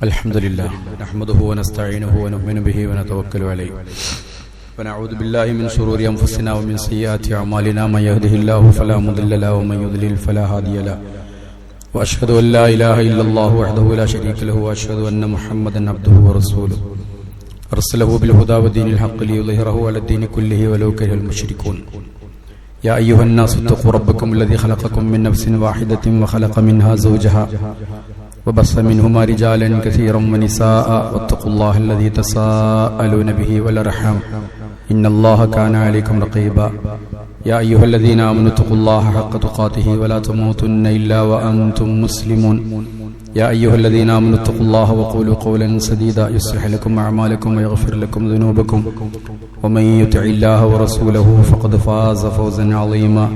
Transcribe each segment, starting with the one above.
الحمد لله نحمده ونستعينه ونؤمن به ونتوكل عليه ونعوذ بالله من شرور أنفسنا ومن سيئات أعمالنا من يهده الله فلا مضل له ومن يضلل فلا هادي له وأشهد أن لا إله إلا الله وحده لا شريك له وأشهد أن محمدا عبده ورسوله أرسله بالهدى ودين الحق ليظهره على الدين كله ولو كره المشركون يا أيها الناس اتقوا ربكم الذي خلقكم من نفس واحدة وخلق منها زوجها وبث منهما رجالا كثيرا ونساء واتقوا الله الذي تساءلون به والأرحام إن الله كان عليكم رقيبا يا أيها الذين آمنوا اتقوا الله حق تقاته ولا تموتن إلا وأنتم مسلمون يا أيها الذين آمنوا اتقوا الله وقولوا قولا سديدا يصلح لكم أعمالكم ويغفر لكم ذنوبكم ومن يطع الله ورسوله فقد فاز فوزا عظيما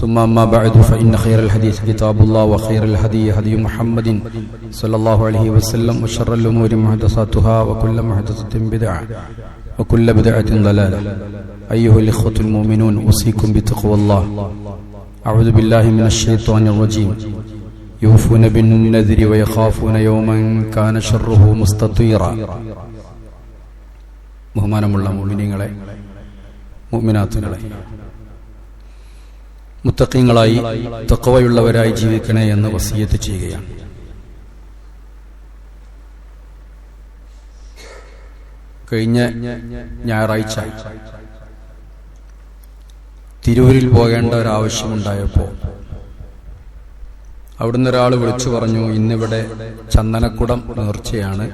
ثم أما بعد فإن خير الحديث كتاب الله وخير الهدي هدي محمد صلى الله عليه وسلم وشر الأمور محدثاتها وكل محدثة بدعة وكل بدعة ضلالة أيها الإخوة المؤمنون أوصيكم بتقوى الله أعوذ بالله من الشيطان الرجيم يوفون بالنذر ويخافون يوما كان شره مستطيرا ബഹുമാനമുള്ള മുഅ്മിനീങ്ങളെ മുഅ്മിനാത്തുകളെ മുത്തഖീങ്ങളായി തഖ്വയുള്ളവരായി ജീവിക്കണേ എന്ന് വസിയത്ത് ചെയ്യുകയാണ്. കഴിഞ്ഞ ഞായറാഴ്ച തിരൂരിൽ പോകേണ്ട ഒരാവശ്യമുണ്ടായപ്പോൾ അവിടുന്ന് ഒരാൾ വിളിച്ചു പറഞ്ഞു, ഇന്നിവിടെ ചന്ദനക്കുടം നേർച്ചയാണ്,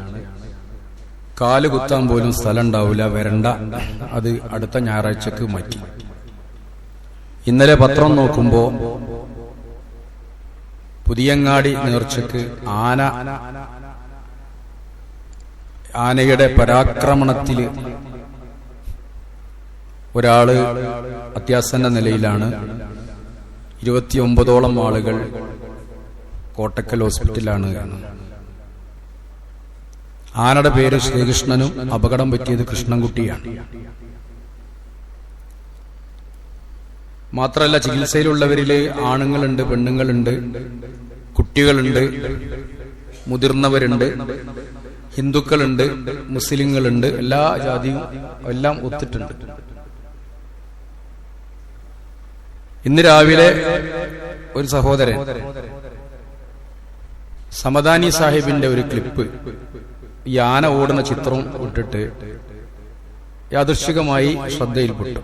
കാല് കുത്താൻ പോലും സ്ഥലം ഉണ്ടാവില്ല, വരണ്ട, അത് അടുത്ത ഞായറാഴ്ചക്ക് മാറ്റി. ഇന്നലെ പത്രം നോക്കുമ്പോ പുതിയങ്ങാടി നേർച്ചക്ക് ആനയുടെ പരാക്രമണത്തിൽ ഒരാള് അത്യാസന്ന നിലയിലാണ്. 29ഓളം ആളുകൾ കോട്ടക്കൽ ഹോസ്പിറ്റലാണ്. ആനയുടെ പേര് ശ്രീകൃഷ്ണനും അപകടം പറ്റിയത് കൃഷ്ണൻകുട്ടിയാണ്. മാത്രമല്ല, ചികിത്സയിലുള്ളവരില് ആണുങ്ങളുണ്ട്, പെണ്ണുങ്ങളുണ്ട്, കുട്ടികളുണ്ട്, മുതിർന്നവരുണ്ട്, ഹിന്ദുക്കളുണ്ട്, മുസ്ലിങ്ങളുണ്ട്, എല്ലാ ജാതിയും എല്ലാം ഒത്തിട്ടുണ്ട്. ഇന്ന് രാവിലെ ഒരു സഹോദരൻ സമദാനി സാഹിബിന്റെ ഒരു ക്ലിപ്പ്, ഈ ആന ഓടുന്ന ചിത്രം ഇട്ടിട്ട് യാദൃശ്ചികമായി ശ്രദ്ധയിൽപ്പെട്ടു.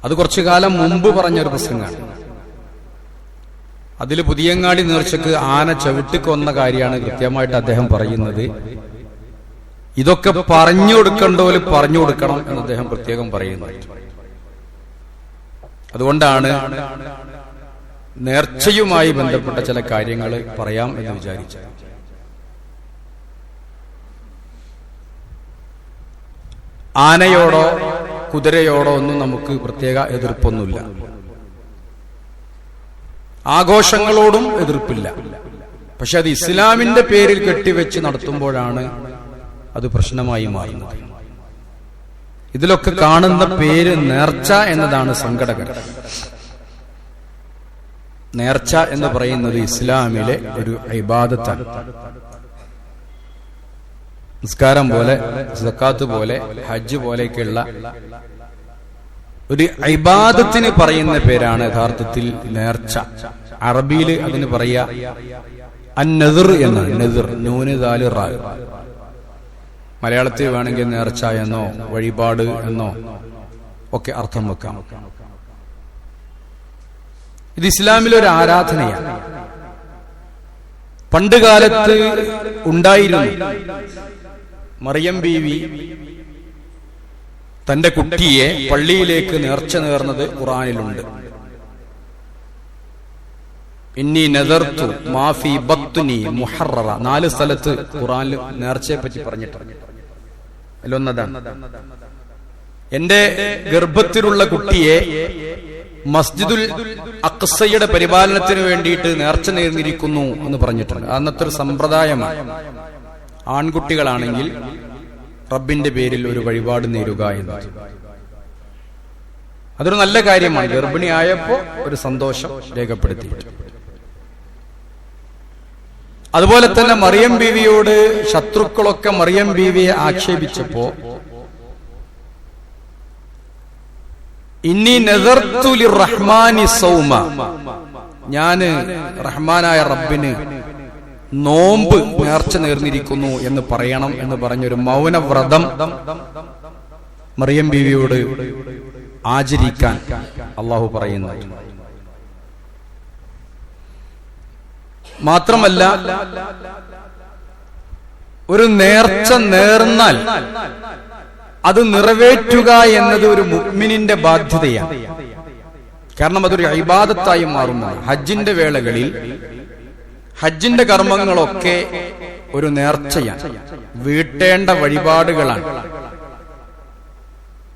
അത് കുറച്ചു കാലം മുമ്പ് പറഞ്ഞൊരു പ്രസംഗമാണ്. അതിൽ പുതിയങ്ങാടി നേർച്ചക്ക് ആന ചവിട്ടിക്കൊന്ന കാര്യമാണ് കൃത്യമായിട്ട് അദ്ദേഹം പറയുന്നത്. ഇതൊക്കെ പറഞ്ഞു കൊടുക്കേണ്ടോല് പറഞ്ഞു കൊടുക്കണം എന്ന് അദ്ദേഹം പ്രത്യേകം പറയുന്നത്. അതുകൊണ്ടാണ് നേർച്ചയുമായി ബന്ധപ്പെട്ട ചില കാര്യങ്ങൾ പറയാം എന്ന് വിചാരിച്ചത്. ആനയോടോ കുതിരയോടോ ഒന്നും നമുക്ക് പ്രത്യേക എതിർപ്പൊന്നുമില്ല, ആഘോഷങ്ങളോടും എതിർപ്പില്ല. പക്ഷെ അത് ഇസ്ലാമിന്റെ പേരിൽ കെട്ടിവെച്ച് നടത്തുമ്പോഴാണ് അത് പ്രശ്നമായി മാറുന്നത്. ഇതിലൊക്കെ കാണുന്ന പേര് നേർച്ച എന്നതാണ് സങ്കടകരം. നേർച്ച എന്ന് പറയുന്നത് ഇസ്ലാമിലെ ഒരു ഇബാദത്താണ്. നിസ്കാരം പോലെ, സക്കാത്ത് പോലെ, ഹജ്ജ് പോലെയൊക്കെയുള്ള ഒരു ഇബാദത്തിന് പറയുന്ന പേരാണ് യഥാർത്ഥത്തിൽ നേർച്ച. അറബിയിൽ അതിന് പറയാ അൻ-നദ്ർ എന്നാണ്. നദ്ർ, നൂന് ദാല് റാ. മലയാളത്തിൽ വേണമെങ്കിൽ നേർച്ച എന്നോ വഴിപാട് എന്നോ ഒക്കെ അർത്ഥം വെക്കാം. ഇത് ഇസ്ലാമിലൊരു ആരാധനയാണ്. പണ്ട് കാലത്ത് ഉണ്ടായിരുന്നു. മറിയം ബീവി തന്റെ കുട്ടിയെ പള്ളിയിലേക്ക് നേർച്ച നേർന്നത് ഖുർആനിലുണ്ട്. ഇന്നി നദർതു മാഫി ബത്നി മുഹററ. 4 സ്ഥലത്ത് ഖുർആനിൽ നേർച്ചയെ പറ്റി പറഞ്ഞിട്ടുണ്ട്. അതിലൊന്നതാണ്, എന്റെ ഗർഭത്തിലുള്ള കുട്ടിയെ മസ്ജിദുൽ അഖ്സയുടെ പരിപാലനത്തിന് വേണ്ടിയിട്ട് നേർച്ച നേർന്നിരിക്കുന്നു എന്ന് പറഞ്ഞിട്ടുണ്ട്. അന്നത്തെ ഒരു സമ്പ്രദായമാണ്. ആൺകുട്ടികളാണെങ്കിൽ റബ്ബിന്റെ പേരിൽ ഒരു വഴിപാട് നേരുക എന്നത്. അതൊരു നല്ല കാര്യമാണ്. ഗർഭിണിയായപ്പോ ഒരു സന്തോഷം രേഖപ്പെടുത്തിയിട്ട് അതുപോലെ തന്നെ മറിയം ബീവിയോട് ശത്രുക്കളൊക്കെ മറിയം ബീവിയെ ആക്ഷേപിച്ചപ്പോ ഇന്നി നദർതു ലിർറഹ്മാനി സൗമ, ഞാന് റഹ്മാനായ റബ്ബിന് നോമ്പ് നേർച്ച നേർന്നിരിക്കുന്നു എന്ന് പറയണം എന്ന് പറഞ്ഞൊരു മൗനവ്രതം മറിയം ബീവിയോട് ആചരിക്കാൻ അള്ളാഹു പറയുന്നു. മാത്രമല്ല, ഒരു നേർച്ച നേർന്നാൽ അത് നിറവേറ്റുക എന്നത് ഒരു മുഅ്മിനിന്റെ ബാധ്യതയാണ്. കാരണം അതൊരു ഇബാദത്തായി മാറുന്നു. ഹജ്ജിന്റെ വേളകളിൽ ഹജ്ജിന്റെ കർമ്മങ്ങളൊക്കെ ഒരു നേർച്ചയാണ്, വീട്ടേണ്ട വഴിപാടുകളാണ്.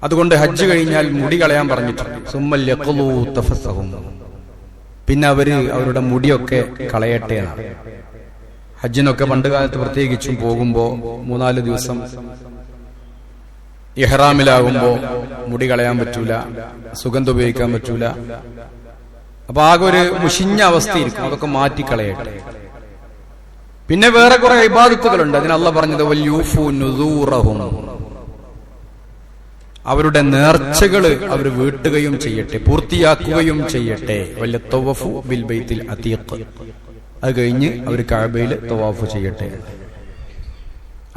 അതുകൊണ്ട് ഹജ്ജ് കഴിഞ്ഞാൽ മുടി കളയാൻ പറഞ്ഞിട്ടുണ്ട്. സുമ്മൽ യഖ്ലൂ തഫസ്സഹും, പിന്നെ അവരുടെ മുടിയൊക്കെ കളയട്ടെ. ഹജ്ജിനൊക്കെ പണ്ട് കാലത്ത് പ്രത്യേകിച്ചും പോകുമ്പോ 3-4 ദിവസം ഇഹ്റാമിലാകുമ്പോ മുടി കളയാൻ പറ്റൂല, സുഗന്ധം ഉപയോഗിക്കാൻ പറ്റൂല. അപ്പൊ ആകെ ഒരു മുഷിഞ്ഞ അവസ്ഥയിരിക്കും. അതൊക്കെ മാറ്റിക്കളയട്ടെ. പിന്നെ വേറെ കുറെ ഇബാദത്തുകളുണ്ട്. അതിന് അല്ലാഹ് പറഞ്ഞത് വൽയൂഫു നുദൂറഹും, അവരുടെ നേർച്ചകള് അവർ വീട്ടുകയും ചെയ്യട്ടെ, പൂർത്തിയാക്കുകയും ചെയ്യട്ടെ. വല്ലത്തവഫു ബിൽ ബൈത്തിൽ അതീഖ്, അത് കഴിഞ്ഞ് അവർ കഅബയിൽ തവാഫ് ചെയ്യട്ടെ.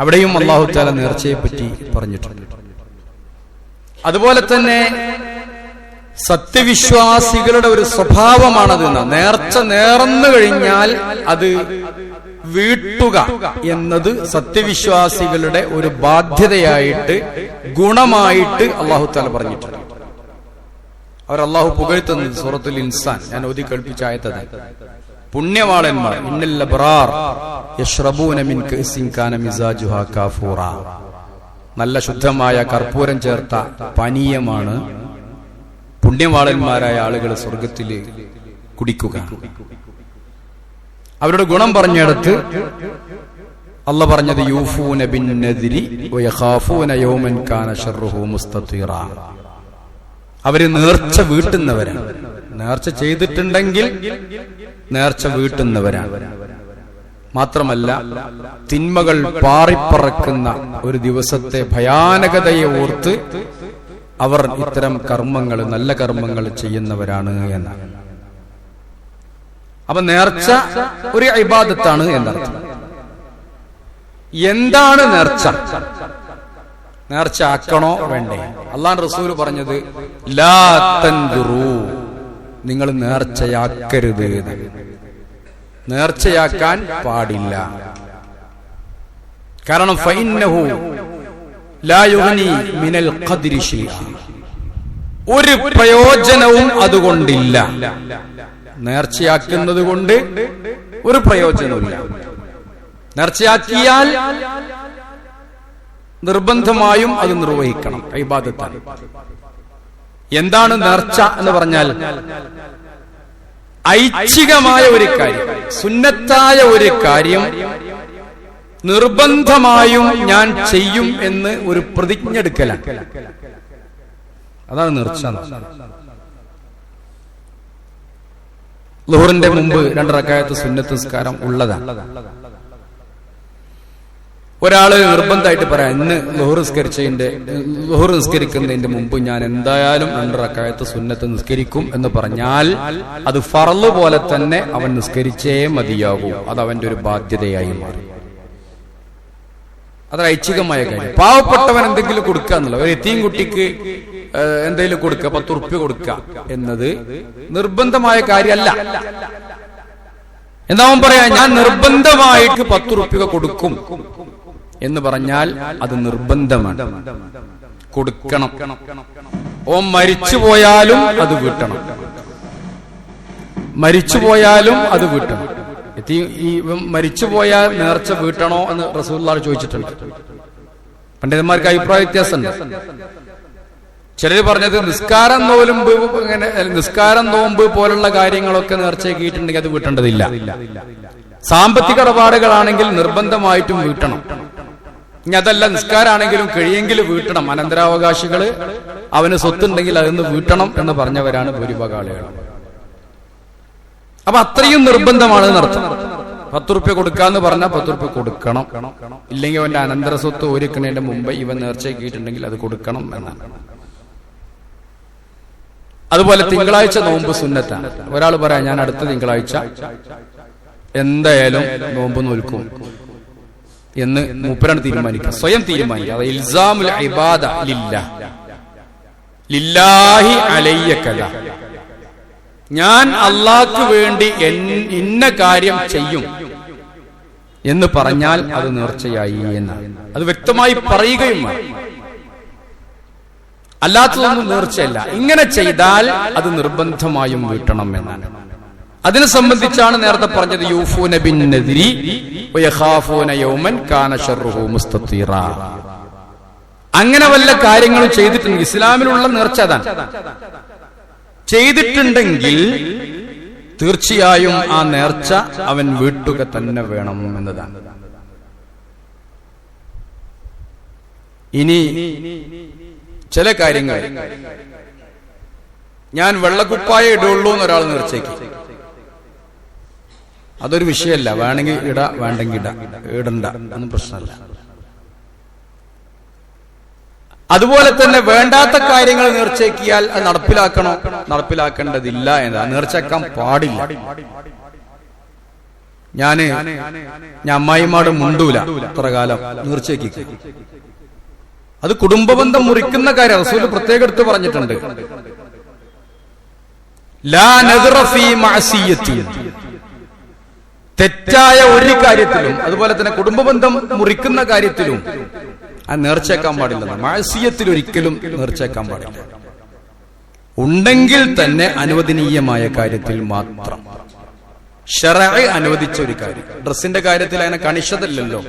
അവിടെയും അല്ലാഹു തആല നേർച്ചയെ പറ്റി പറഞ്ഞിട്ടുണ്ട്. അതുപോലെ തന്നെ സത്യവിശ്വാസികളുടെ ഒരു സ്വഭാവമാണത്. നേർച്ച നേർന്നു കഴിഞ്ഞാൽ അത് വീട്ടുക എന്നത് സത്യവിശ്വാസികളുടെ ഒരു ബാധ്യതയായിട്ട്, ഗുണമായിട്ട് അല്ലാഹു തആല പറഞ്ഞിട്ടുണ്ട്. അല്ലാഹു പുകഴ്ത്തുന്നത് സൂറത്തുൽ ഇൻസാൻ, ഞാൻ ഓതി കേൾപ്പിച്ച ആയത്താണ്. പുണ്യവാളന്മാർ ഇന്നൽ അബ്റാർ യശ്റബൂന മിൻ കഅസിൻ കാന മിസാജുഹാ കാഫൂറ, നല്ല ശുദ്ധമായ കർപ്പൂരം ചേർത്ത പാനീയമാണ് പുണ്യവാളന്മാരായ ആളുകൾ സ്വർഗത്തിൽ കുടിക്കുക. അവരുടെ ഗുണം പറഞ്ഞെടുത്ത് അല്ലാഹ് പറഞ്ഞത് യൂഫൂന ബിന്നദ്രി വയഖാഫൂന യൗമൻ കാന ശർറുഹു മുസ്തതിറ, അവര് നേർച്ച വീട്ടുന്നവരാണ്. നേർച്ച ചെയ്തിട്ടുണ്ടെങ്കിൽ നേർച്ച വീട്ടുന്നവരാണ്. മാത്രമല്ല, തിന്മകൾ പാറിപ്പറക്കുന്ന ഒരു ദിവസത്തെ ഭയാനകതയെ ഓർത്ത് അവർ ഇത്തരം കർമ്മങ്ങൾ, നല്ല കർമ്മങ്ങൾ ചെയ്യുന്നവരാണ് എന്നാണ്. അപ്പൊ നേർച്ച ഒരു ഇബാദത്താണ് എന്നർത്ഥം. എന്താണ് നേർച്ച? നേർച്ച ആക്കണോ വേണ്ടേ? അല്ലാഹു റസൂൽ പറഞ്ഞത് ലാ തൻദുറു, നിങ്ങൾ നേർച്ചയാക്കരുത്, നേർച്ചയാക്കാൻ പാടില്ല. കാരണം ഫഇന്നഹു ലാ യുഗ്നി മിനൽ ഖദ്രി ശൈഅ, ഒരു പ്രയോജനവും അതുകൊണ്ടില്ല. നേർച്ചയാക്കുന്നത് കൊണ്ട് ഒരു പ്രയോജനവുമില്ല. നേർച്ചയാക്കിയാൽ നിർബന്ധമായും അത് നിർവഹിക്കണം, ഇബാദത്താണ്. എന്താണ് നേർച്ച എന്ന് പറഞ്ഞാൽ? ഐച്ഛികമായ ഒരു കാര്യം, സുന്നത്തായ ഒരു കാര്യം നിർബന്ധമായും ഞാൻ ചെയ്യും എന്ന് ഒരു പ്രതിജ്ഞ എടുക്കലാണ്. അതാണ് നേർച്ച. ളുഹറിന്റെ മുമ്പ് 2 റക്അത്ത് സുന്നത്ത് നിസ്കാരം ഉള്ളതാണ്. ഒരാള് നിർബന്ധമായിട്ട് പറയാം, ഇന്ന് ളുഹർ നിസ്കരിക്കുന്നതിന്റെ മുമ്പ് ഞാൻ എന്തായാലും 2 റക്അത്ത് സുന്നത്ത് നിസ്കരിക്കും എന്ന് പറഞ്ഞാൽ അത് ഫർള് പോലെ തന്നെ അവൻ നിസ്കരിച്ചേ മതിയാകൂ. അത് അവന്റെ ഒരു ബാധ്യതയായി മാറി. അത് ഐച്ഛികമായ കാര്യം. പാവപ്പെട്ടവൻ എന്തെങ്കിലും കൊടുക്കുക എന്നുള്ളത്, ഒരു യതീം കുട്ടിക്ക് എന്തെങ്കിലും കൊടുക്കുക, 10 ഉറുപ്യ കൊടുക്കുക എന്നത് നിർബന്ധമായ കാര്യമല്ല. എന്നാ അവൻ പറയാ ഞാൻ നിർബന്ധമായിട്ട് 10 ഉറുപ്യ കൊടുക്കും എന്ന് പറഞ്ഞാൽ അത് നിർബന്ധമാണ്, കൊടുക്കണം. ഓൻ മരിച്ചുപോയാലും അത് വീട്ടണം, മരിച്ചുപോയാലും അത് വീട്ടണം. ഈ മരിച്ചുപോയാൽ നേർച്ച വീട്ടണോ എന്ന് റസൂലുള്ളാഹി ചോദിച്ചിട്ടുണ്ട്. പണ്ഡിതന്മാർക്ക് അഭിപ്രായ വ്യത്യാസമുണ്ട്. ചിലര് പറഞ്ഞത് നിസ്കാരം നോമ്പ് പോലുള്ള കാര്യങ്ങളൊക്കെ നേർച്ചയാക്കിയിട്ടുണ്ടെങ്കിൽ അത് വീട്ടേണ്ടതില്ല. സാമ്പത്തിക ഇടപാടുകളാണെങ്കിൽ നിർബന്ധമായിട്ടും വീട്ടണം. ഇനി അതല്ല, നിസ്കാരാണെങ്കിലും കഴിയെങ്കിലും വീട്ടണം. അനന്തരാവകാശികള് അവന് സ്വത്തുണ്ടെങ്കിൽ അതൊന്ന് വീട്ടണം എന്ന് പറഞ്ഞവരാണ് ഭൂരിഭാഗം ആളുകൾ. അപ്പൊ അത്രയും നിർബന്ധമാണ് എന്നർത്ഥം. 10 റുപ്യ കൊടുക്കാന്ന് പറഞ്ഞാൽ 10 റുപ്യ കൊടുക്കണം. ഇല്ലെങ്കിൽ അവന്റെ അനന്തര സ്വത്ത് ഒരുക്കുന്നതിന്റെ മുമ്പ് ഇവൻ നേർച്ചയാക്കിയിട്ടുണ്ടെങ്കിൽ അത് കൊടുക്കണം എന്നാണ്. അതുപോലെ തിങ്കളാഴ്ച നോമ്പ് സുന്നത്താണ്. ഒരാൾ പറയാം ഞാൻ അടുത്ത തിങ്കളാഴ്ച എന്തായാലും നോമ്പ് നോൽക്കും എന്ന് മൂപ്പരാണ് തീരുമാനിക്കുക, സ്വയം തീരുമാനിക്കുക. അത് ഇൽസാമുൽ ഇബാദ ലില്ലാഹി അലയ്യ കദ, ഞാൻ അള്ളാഹ്ക്ക് വേണ്ടി ഇന്ന കാര്യം ചെയ്യും എന്ന് പറഞ്ഞാൽ അത് നേർച്ചയായി എന്നാണ്. അത് വ്യക്തമായി പറയുകയും അല്ലാത്തതൊന്നും നേർച്ചയല്ല. ഇങ്ങനെ ചെയ്താൽ അത് നിർബന്ധമായും വീട്ടണം എന്നാണ്. അതിനെ സംബന്ധിച്ചാണ് നേരത്തെ പറഞ്ഞത് യൂഫൂന ബിന്നദ്രി വയഖാഫൂന യൗമൻ കാന ശർറുഹു മുസ്തതീറ. അങ്ങനെ വല്ല കാര്യങ്ങളും ചെയ്തിട്ടുണ്ടെങ്കിൽ, ഇസ്ലാമിലുള്ള നേർച്ച അതാണ്, ചെയ്തിട്ടുണ്ടെങ്കിൽ തീർച്ചയായും ആ നേർച്ച അവൻ വീട്ടുക തന്നെ വേണം എന്നതാണ്. ഇനി ചില കാര്യങ്ങൾ, ഞാൻ വെള്ളക്കുപ്പായ ഇടുള്ളൂ എന്നൊരാൾ നേർച്ചയ്ക്ക്, അതൊരു വിഷയമല്ല. വേണമെങ്കിൽ ഇടാ, വേണ്ടെങ്കിൽ ഇടണ്ട, ഒന്നും പ്രശ്നമല്ല. അതുപോലെ തന്നെ വേണ്ടാത്ത കാര്യങ്ങൾ നേർച്ചയാക്കിയാൽ അത് നടപ്പിലാക്കണോ? നടപ്പിലാക്കേണ്ടതില്ല എന്നാ, നേർച്ചയാക്കാൻ പാടില്ല. ഞാൻ അമ്മായിമാട് മുണ്ടൂല ഇത്ര കാലം നേർച്ചയാക്കി, അത് കുടുംബബന്ധം മുറിക്കുന്ന കാര്യം റസൂൽ പ്രത്യേകം എടുത്ത് പറഞ്ഞിട്ടുണ്ട്. ലാ നദ്റ ഫീ മഅസിയത്തി, തെറ്റായ ഒരു കാര്യത്തിലും അതുപോലെ തന്നെ കുടുംബബന്ധം മുറിക്കുന്ന കാര്യത്തിലും ആ നേർച്ചയാക്കാൻ പാടില്ല. മഅസിയത്തിൽ ഒരിക്കലും നേർച്ചയാക്കാൻ പാടില്ല. ഉണ്ടെങ്കിൽ തന്നെ അനുവദനീയമായ കാര്യത്തിൽ മാത്രം, ശറഅ് അനുവദിച്ച ഒരു കാര്യം. ഡ്രസ്സിന്റെ കാര്യത്തിൽ അങ്ങനെ കണിശതല്ലല്ലോ.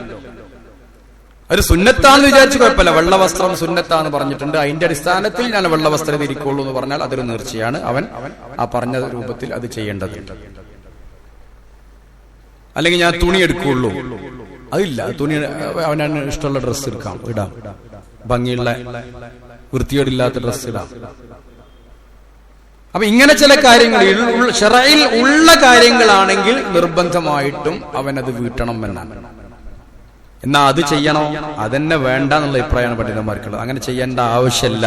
ഒരു സുന്നത്താന്ന് വിചാരിച്ച് കുഴപ്പമില്ല. വെള്ളവസ്ത്രം സുന്നത്താന്ന് പറഞ്ഞിട്ടുണ്ട്, അതിന്റെ അടിസ്ഥാനത്തിൽ ഞാൻ വെള്ളവസ്ത്രം ധരിക്കുള്ളൂ എന്ന് പറഞ്ഞാൽ അതൊരു നേർച്ചയാണ്. അവൻ ആ പറഞ്ഞ രൂപത്തിൽ അത് ചെയ്യേണ്ടതുണ്ട്. അല്ലെങ്കിൽ ഞാൻ തുണി എടുക്കുള്ളൂ, അതില്ല. തുണി അവനാണ് ഇഷ്ടമുള്ള ഡ്രസ്സ് എടുക്കാം, ഇടാം, ഭംഗിയുള്ള വൃത്തികേടില്ലാത്ത ഡ്രസ്സ് ഇടാം. അപ്പൊ ഇങ്ങനെ ചില കാര്യങ്ങൾ ശറഇൽ ഉള്ള കാര്യങ്ങളാണെങ്കിൽ നിർബന്ധമായിട്ടും അവനത് വീട്ടണം എന്നാണ്. എന്നാ അത് ചെയ്യണോ? അതെന്നെ വേണ്ട എന്നുള്ള അഭിപ്രായമാണ് പണ്ഡിതന്മാർക്കുള്ളത്. അങ്ങനെ ചെയ്യേണ്ട ആവശ്യമില്ല.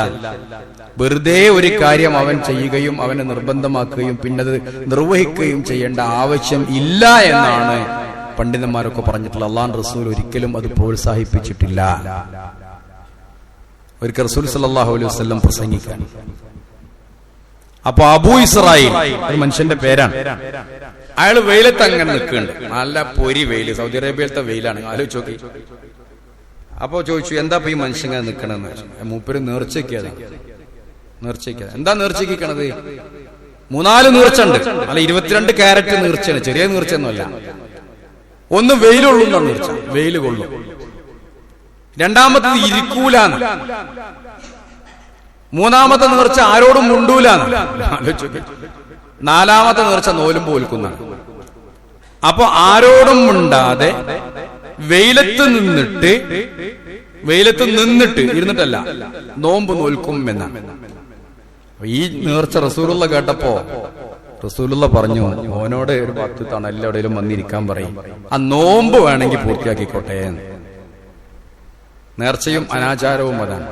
വെറുതെ ഒരു കാര്യം അവൻ ചെയ്യുകയും അവനെ നിർബന്ധമാക്കുകയും പിന്നെ അത് നിർവഹിക്കുകയും ചെയ്യേണ്ട ആവശ്യം ഇല്ല എന്നാണ് പണ്ഡിതന്മാരൊക്കെ പറഞ്ഞിട്ടുള്ളത്. അല്ലാഹു റസൂൽ ഒരിക്കലും അത് പ്രോത്സാഹിപ്പിച്ചിട്ടില്ല. ഒരിക്കൽ റസൂൽ സല്ലല്ലാഹു അലൈഹി വസല്ലം പ്രസംഗിക്കാൻ, അപ്പൊ അബൂ ഇസ്രായേൽ ഒരു മനുഷ്യന്റെ പേരാണ്, അയാൾ വെയിലത്ത് അങ്ങനെ നിൽക്കുന്നുണ്ട്. നല്ല പൊരി വെയില്, സൗദി അറേബ്യയിലത്തെ വെയിലാണ്, ആലോചിച്ച് നോക്കി. അപ്പൊ ചോദിച്ചു, എന്താ ഈ മനുഷ്യൻ ഇങ്ങനെ നിൽക്കണെന്ന്. മൂപ്പര് നേർച്ചയ്ക്കാതെ. എന്താ നേർച്ചയ്ക്കണത്? 3-4 നേർച്ച ഉണ്ട്. അല്ല, 22 കാരറ്റ് നേർച്ചയാണ്, ചെറിയ നേർച്ചയൊന്നുമല്ല. ഒന്ന് വെയിലുള്ളൂ നേർച്ച, വെയിൽ കൊള്ളും. രണ്ടാമത്തത് ഇരിക്കൂലാന്ന്. മൂന്നാമത്തെ നേർച്ച ആരോടും മുണ്ടൂലാന്ന്. ആലോചിച്ചു. 4-മത്തെ നേർച്ച നോലും പോൽക്കുന്നതാണ്. അപ്പൊ ആരോടും മുണ്ടാതെ വെയിലത്ത് നിന്നിട്ട് ഇരുന്നിട്ടല്ല, നോമ്പ് നോൽക്കും എന്നാണ്. ഈ നേർച്ച റസൂലുള്ള കേട്ടപ്പോ റസൂലുള്ള പറഞ്ഞു, ഓനോട് ഒരു 10 തണലിലെവിടെയും വന്നിരിക്കാൻ പറയും, ആ നോമ്പ് വേണമെങ്കിൽ പൂർത്തിയാക്കിക്കോട്ടെ എന്ന്. നേർച്ചയും അനാചാരവും അതാണ്.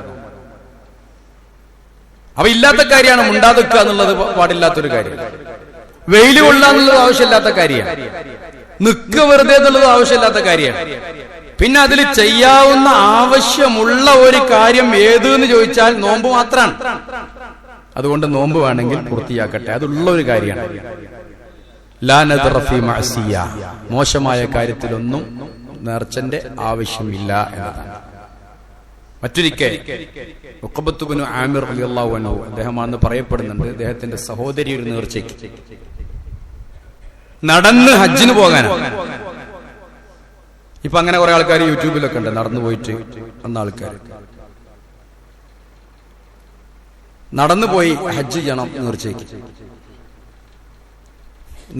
അപ്പൊ ഇല്ലാത്ത കാര്യമാണ് മുണ്ടാതെ വെക്കുക എന്നുള്ളത്, പാടില്ലാത്തൊരു കാര്യം. വെയിൽ കൊള്ളുക എന്നുള്ളത് ആവശ്യമില്ലാത്ത കാര്യമാണ്. നിൽക്കുക വെറുതെ എന്നുള്ളത് ആവശ്യമില്ലാത്ത കാര്യമാണ്. പിന്നെ അതിൽ ചെയ്യാവുന്ന ആവശ്യമുള്ള ഒരു കാര്യം ഏത് എന്ന് ചോദിച്ചാൽ നോമ്പ് മാത്രമാണ്. അതുകൊണ്ട് നോമ്പ് വേണമെങ്കിൽ പൂർത്തിയാക്കട്ടെ, അതുള്ള ഒരു കാര്യമാണ്. ലാ നദ്റ ഫീ മഅസിയ, മോശമായ കാര്യത്തിലൊന്നും നേർച്ചന്റെ ആവശ്യമില്ല എന്നതാണ്. മറ്റൊരിക്കൽ ഉഖബത്ത് ഇബ്നു ആമിർ റളിയല്ലാഹു അൻഹു, അദ്ദേഹമാണെന്ന് പറയപ്പെടുന്നുണ്ട്, അദ്ദേഹത്തിന്റെ സഹോദരി ഒരു നേർച്ചയ്ക്ക് നടന്ന് ഹജ്ജിന് പോകാനാണ്. ഇപ്പൊ അങ്ങനെ കുറെ ആൾക്കാർ യൂട്യൂബിലൊക്കെ ഉണ്ട്, നടന്നു പോയിട്ട് വന്ന ആൾക്കാർ. നടന്നുപോയി ഹജ്ജ് ചെയ്യണം നേർച്ചയ്ക്ക്.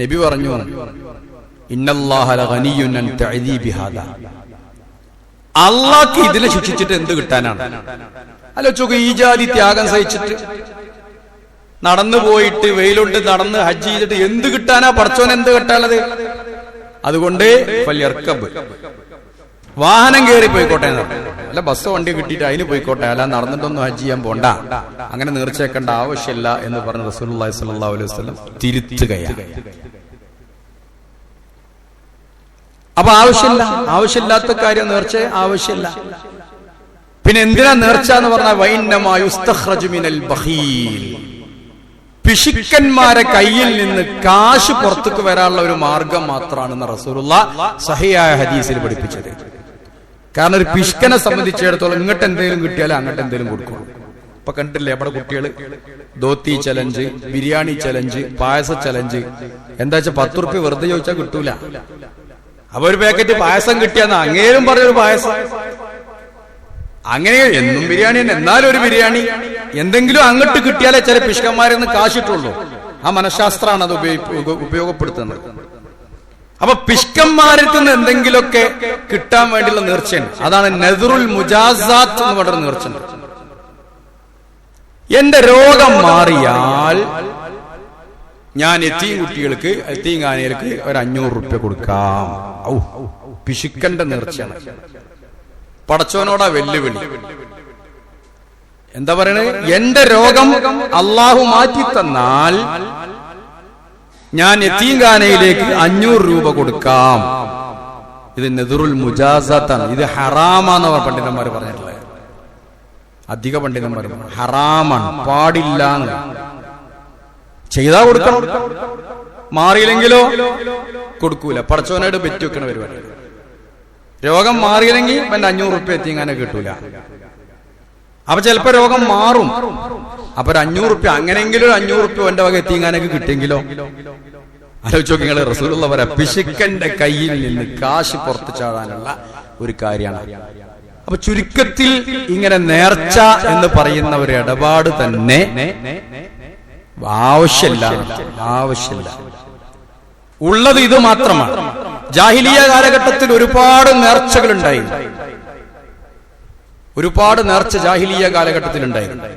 നബി പറഞ്ഞു, ഇന്നല്ലാഹ ലഗനിയ്യുൻ അൻ തഅദീബി ഹാദാ, അള്ളാഹ്ക്ക് ഇതിനെ ശിക്ഷിച്ചിട്ട് എന്ത് കിട്ടാനാണ്? ആലോചിച്ചോക്ക്, ഈ ജാതി ത്യാഗം സഹിച്ചിട്ട് നടന്നു പോയിട്ട് വെയിലുണ്ട് നടന്ന് ഹജ്ജ് ചെയ്തിട്ട് എന്ത് കിട്ടാനാ? പടച്ചോൻ എന്ത് കിട്ടാനുള്ളത്? അതുകൊണ്ട് വാഹനം കയറി പോയിക്കോട്ടെ, അല്ല ബസ്സോ വണ്ടിയോ കിട്ടിയിട്ട് അതിന് പോയിക്കോട്ടെ, അല്ല നടന്നിട്ടൊന്നും ഹജ്ജ് ചെയ്യാൻ പോണ്ട, അങ്ങനെ നേർച്ചയാക്കേണ്ട ആവശ്യമില്ല എന്ന് പറഞ്ഞ റസൂലുള്ളാഹി സ്വല്ലല്ലാഹു അലൈഹി വസല്ലം തിരുത്തുകയാണ്. അപ്പൊ ആവശ്യമില്ലാത്ത കാര്യം നേർച്ച ആവശ്യമില്ല. പിന്നെ എന്തിനാ നേർച്ച എന്ന് പറഞ്ഞാൽ വൈന്നമാ യുസ്തഖ്റജു മിനൽ ബഖീൽ, പിശുക്കന്മാരെ കയ്യിൽ നിന്ന് കാശ് പുറത്തേക്ക് വരാനുള്ള ഒരു മാർഗം മാത്രമാണെന്ന് റസൂലുള്ളാഹി സഹിയായ ഹദീസിൽ പഠിപ്പിച്ചത്. കാരണം ഒരു പിശുക്കനെ സംബന്ധിച്ചിടത്തോളം ഇങ്ങോട്ട് എന്തെങ്കിലും കിട്ടിയാലും അങ്ങോട്ട് എന്തെങ്കിലും കൊടുക്കും. ഇപ്പൊ കണ്ടില്ലേ നമ്മുടെ കുട്ടികൾ ധോത്തി ചലഞ്ച്, ബിരിയാണി ചലഞ്ച്, പായസ ചലഞ്ച്. എന്താ വെച്ചാൽ 10 റുപ്യ വെറുതെ ചോദിച്ചാൽ കിട്ടൂല. അപ്പൊ ഒരു പാക്കറ്റ് പായസം കിട്ടിയാന്ന് അങ്ങേരും പറഞ്ഞൊരു പായസം, അങ്ങനെ എന്നും ബിരിയാണി തന്നെ, എന്നാലും ഒരു ബിരിയാണി എന്തെങ്കിലും അങ്ങോട്ട് കിട്ടിയാലേ ചില പിശുക്കന്മാരിൽ നിന്ന് കാശിട്ടുള്ളൂ. ആ മനഃശാസ്ത്രമാണ് അത് ഉപയോഗപ്പെടുത്തുന്നത്. അപ്പൊ പിശുക്കന്മാരിൽ നിന്ന് എന്തെങ്കിലുമൊക്കെ കിട്ടാൻ വേണ്ടിയുള്ള നേർച്ചയാണ്. അതാണ് നദ്റുൽ മുജാസാത്ത് എന്ന് പറഞ്ഞ നേർച്ചയുണ്ട്. എന്റെ രോഗം മാറിയാൽ ഞാൻ യതീം കുട്ടികൾക്ക്, യതീംഖാനയിലേക്ക് ഒരു 500 റുപ്യ കൊടുക്കാം. പിശുക്കന്റെ നേർച്ചയാണ്. പടച്ചോനോടാ വെല്ലുവിളി. എന്താ പറയണേ? എന്റെ രോഗം അള്ളാഹു മാറ്റി തന്നാൽ ഞാൻ യതീംഖാനയിലേക്ക് 500 രൂപ കൊടുക്കാം. ഇത് നദ്റുൽ മുജാസാത്താണ്. ഇത് ഹറാമാന്ന് പണ്ഡിതന്മാർ പറഞ്ഞിട്ടുള്ളത്. അധിക പണ്ഡിതന്മാർ ഹറാമാണ്, പാടില്ല. ചെയ്താ കൊടുക്കണം, മാറിയില്ലെങ്കിലോ കൊടുക്കൂല. പടച്ചോനായിട്ട് ബെറ്റ് വെക്കണ പരിപാടി. രോഗം മാറിയില്ലെങ്കിൽ എന്റെ 500 റുപ്യ യതീംഖാന കിട്ടൂല. അപ്പൊ ചിലപ്പോ രോഗം മാറും. അപ്പൊ ഒരു 500 റുപ്യ, അങ്ങനെയെങ്കിലും ഒരു 500 റുപ്യ എന്റെ വക യതീംഖാനക്ക് കിട്ടിയെങ്കിലോ? ആലോചിച്ച് നോക്കി നിങ്ങൾ. റസൂലുള്ള പറയാ പിശുക്കന്റെ കയ്യിൽ നിന്ന് കാശ് പുറത്തു ചാടാനുള്ള ഒരു കാര്യമാണ്. അപ്പൊ ചുരുക്കത്തിൽ ഇങ്ങനെ നേർച്ച എന്ന് പറയുന്ന ഒരു ഇടപാട് തന്നെ ആവശ്യമില്ല. ഉള്ളത് ഇത് മാത്രമാണ്. ജാഹിലിയ കാലഘട്ടത്തിൽ ഒരുപാട് നേർച്ചകൾ ഉണ്ടായിരുന്നു. ഒരുപാട് നേർച്ച ജാഹിലിയ കാലഘട്ടത്തിൽ ഉണ്ടായിരുന്നു.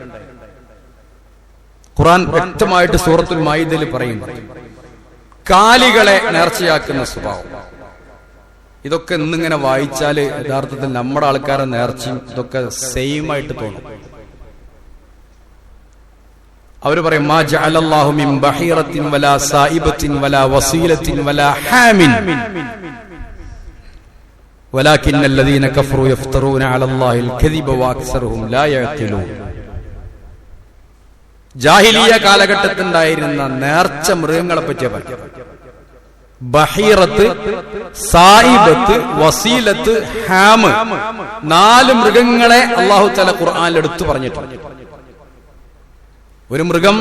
ഖുർആൻ വ്യക്തമായിട്ട് സൂറത്തുൽ മാഇദയിൽ പറയുന്നു, കാലികളെ നേർച്ചയാക്കുന്ന സ്വഭാവം. ഇതൊക്കെ ഇന്നിങ്ങനെ വായിച്ചാല് യഥാർത്ഥത്തിൽ നമ്മുടെ ആൾക്കാരെ നേർച്ചയും ഇതൊക്കെ സെയിം ആയിട്ട് തോന്നും. അവർ പറയും, മാ ജഅലല്ലാഹു മിൻ ബഹീറത്തിൻ വലാ സായിബത്തിൻ വലാ വസീലത്തിൻ വലാ ഹാമിൻ വലാകിന്നല്ലദീന കഫറൂ യഫ്തറൂന അലല്ലാഹിൽ കദിബ വഅക്സറുഹും ലാ യഅഖിലൂൻ. ജാഹിലിയ കാലഘട്ടത്തിലുണ്ടായിരുന്ന നേർച്ച മൃഗങ്ങളെ പറ്റിയ പറയും. ബഹീറത്ത്, സായിബത്ത്, വസീലത്ത്, ഹാമ്, 4 മൃഗങ്ങളെ അല്ലാഹു തആല ഖുർആനിൽ എടുത്തു പറഞ്ഞിട്ടുണ്ട്. ഒരു മൃഗം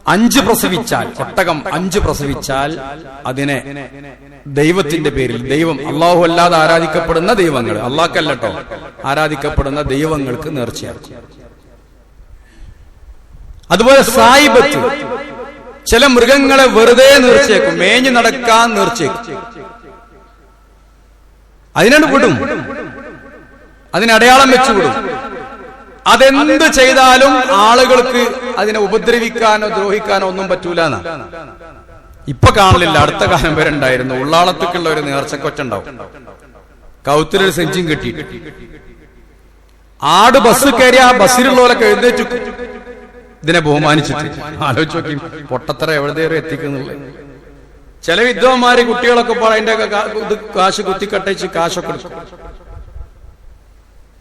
5 പ്രസവിച്ചാൽ, ഒട്ടകം 5 പ്രസവിച്ചാൽ അതിനെ ദൈവത്തിന്റെ പേരിൽ, ദൈവം അള്ളാഹു അല്ലാതെ ആരാധിക്കപ്പെടുന്ന ദൈവങ്ങൾ, അള്ളാഹ്ക്കല്ലോ ആരാധിക്കപ്പെടുന്ന ദൈവങ്ങൾക്ക് നേർച്ചയാക്കും. അതുപോലെ സായിബത്ത്, ചില മൃഗങ്ങളെ വെറുതെ നേർച്ചയാക്കും, മേഞ്ഞു നടക്കാൻ നേർച്ചയാക്കും. അതിനാണ് വിടും, അതിനടയാളം വെച്ചു വിടും. അതെന്ത് ചെയ്താലും ആളുകൾക്ക് അതിനെ ഉപദ്രവിക്കാനോ ദ്രോഹിക്കാനോ ഒന്നും പറ്റൂലെന്നാ. ഇപ്പൊ കാണലില്ല, അടുത്ത കാലം വരെ ഉണ്ടായിരുന്നു. ഉള്ളാളത്തേക്കുള്ള ഒരു നേർച്ചക്കൊച്ചുണ്ടാവും, കൗത്തിലൊരു സെഞ്ചും കെട്ടി. ആട് ബസ് കയറി ആ ബസ്സിലുള്ളവരൊക്കെ എഴുന്നേറ്റു ഇതിനെ ബഹുമാനിച്ചിട്ട്. ആലോചിച്ച് നോക്കി പൊട്ടത്തറ എവിടെയേറെ എത്തിക്കുന്നുള്ളത്. ചില വിദ്വാന്മാര് കുട്ടികളൊക്കെ അതിന്റെ കാശ് കുത്തിക്കട്ടച്ച് കാശൊക്കെ എടുക്കും.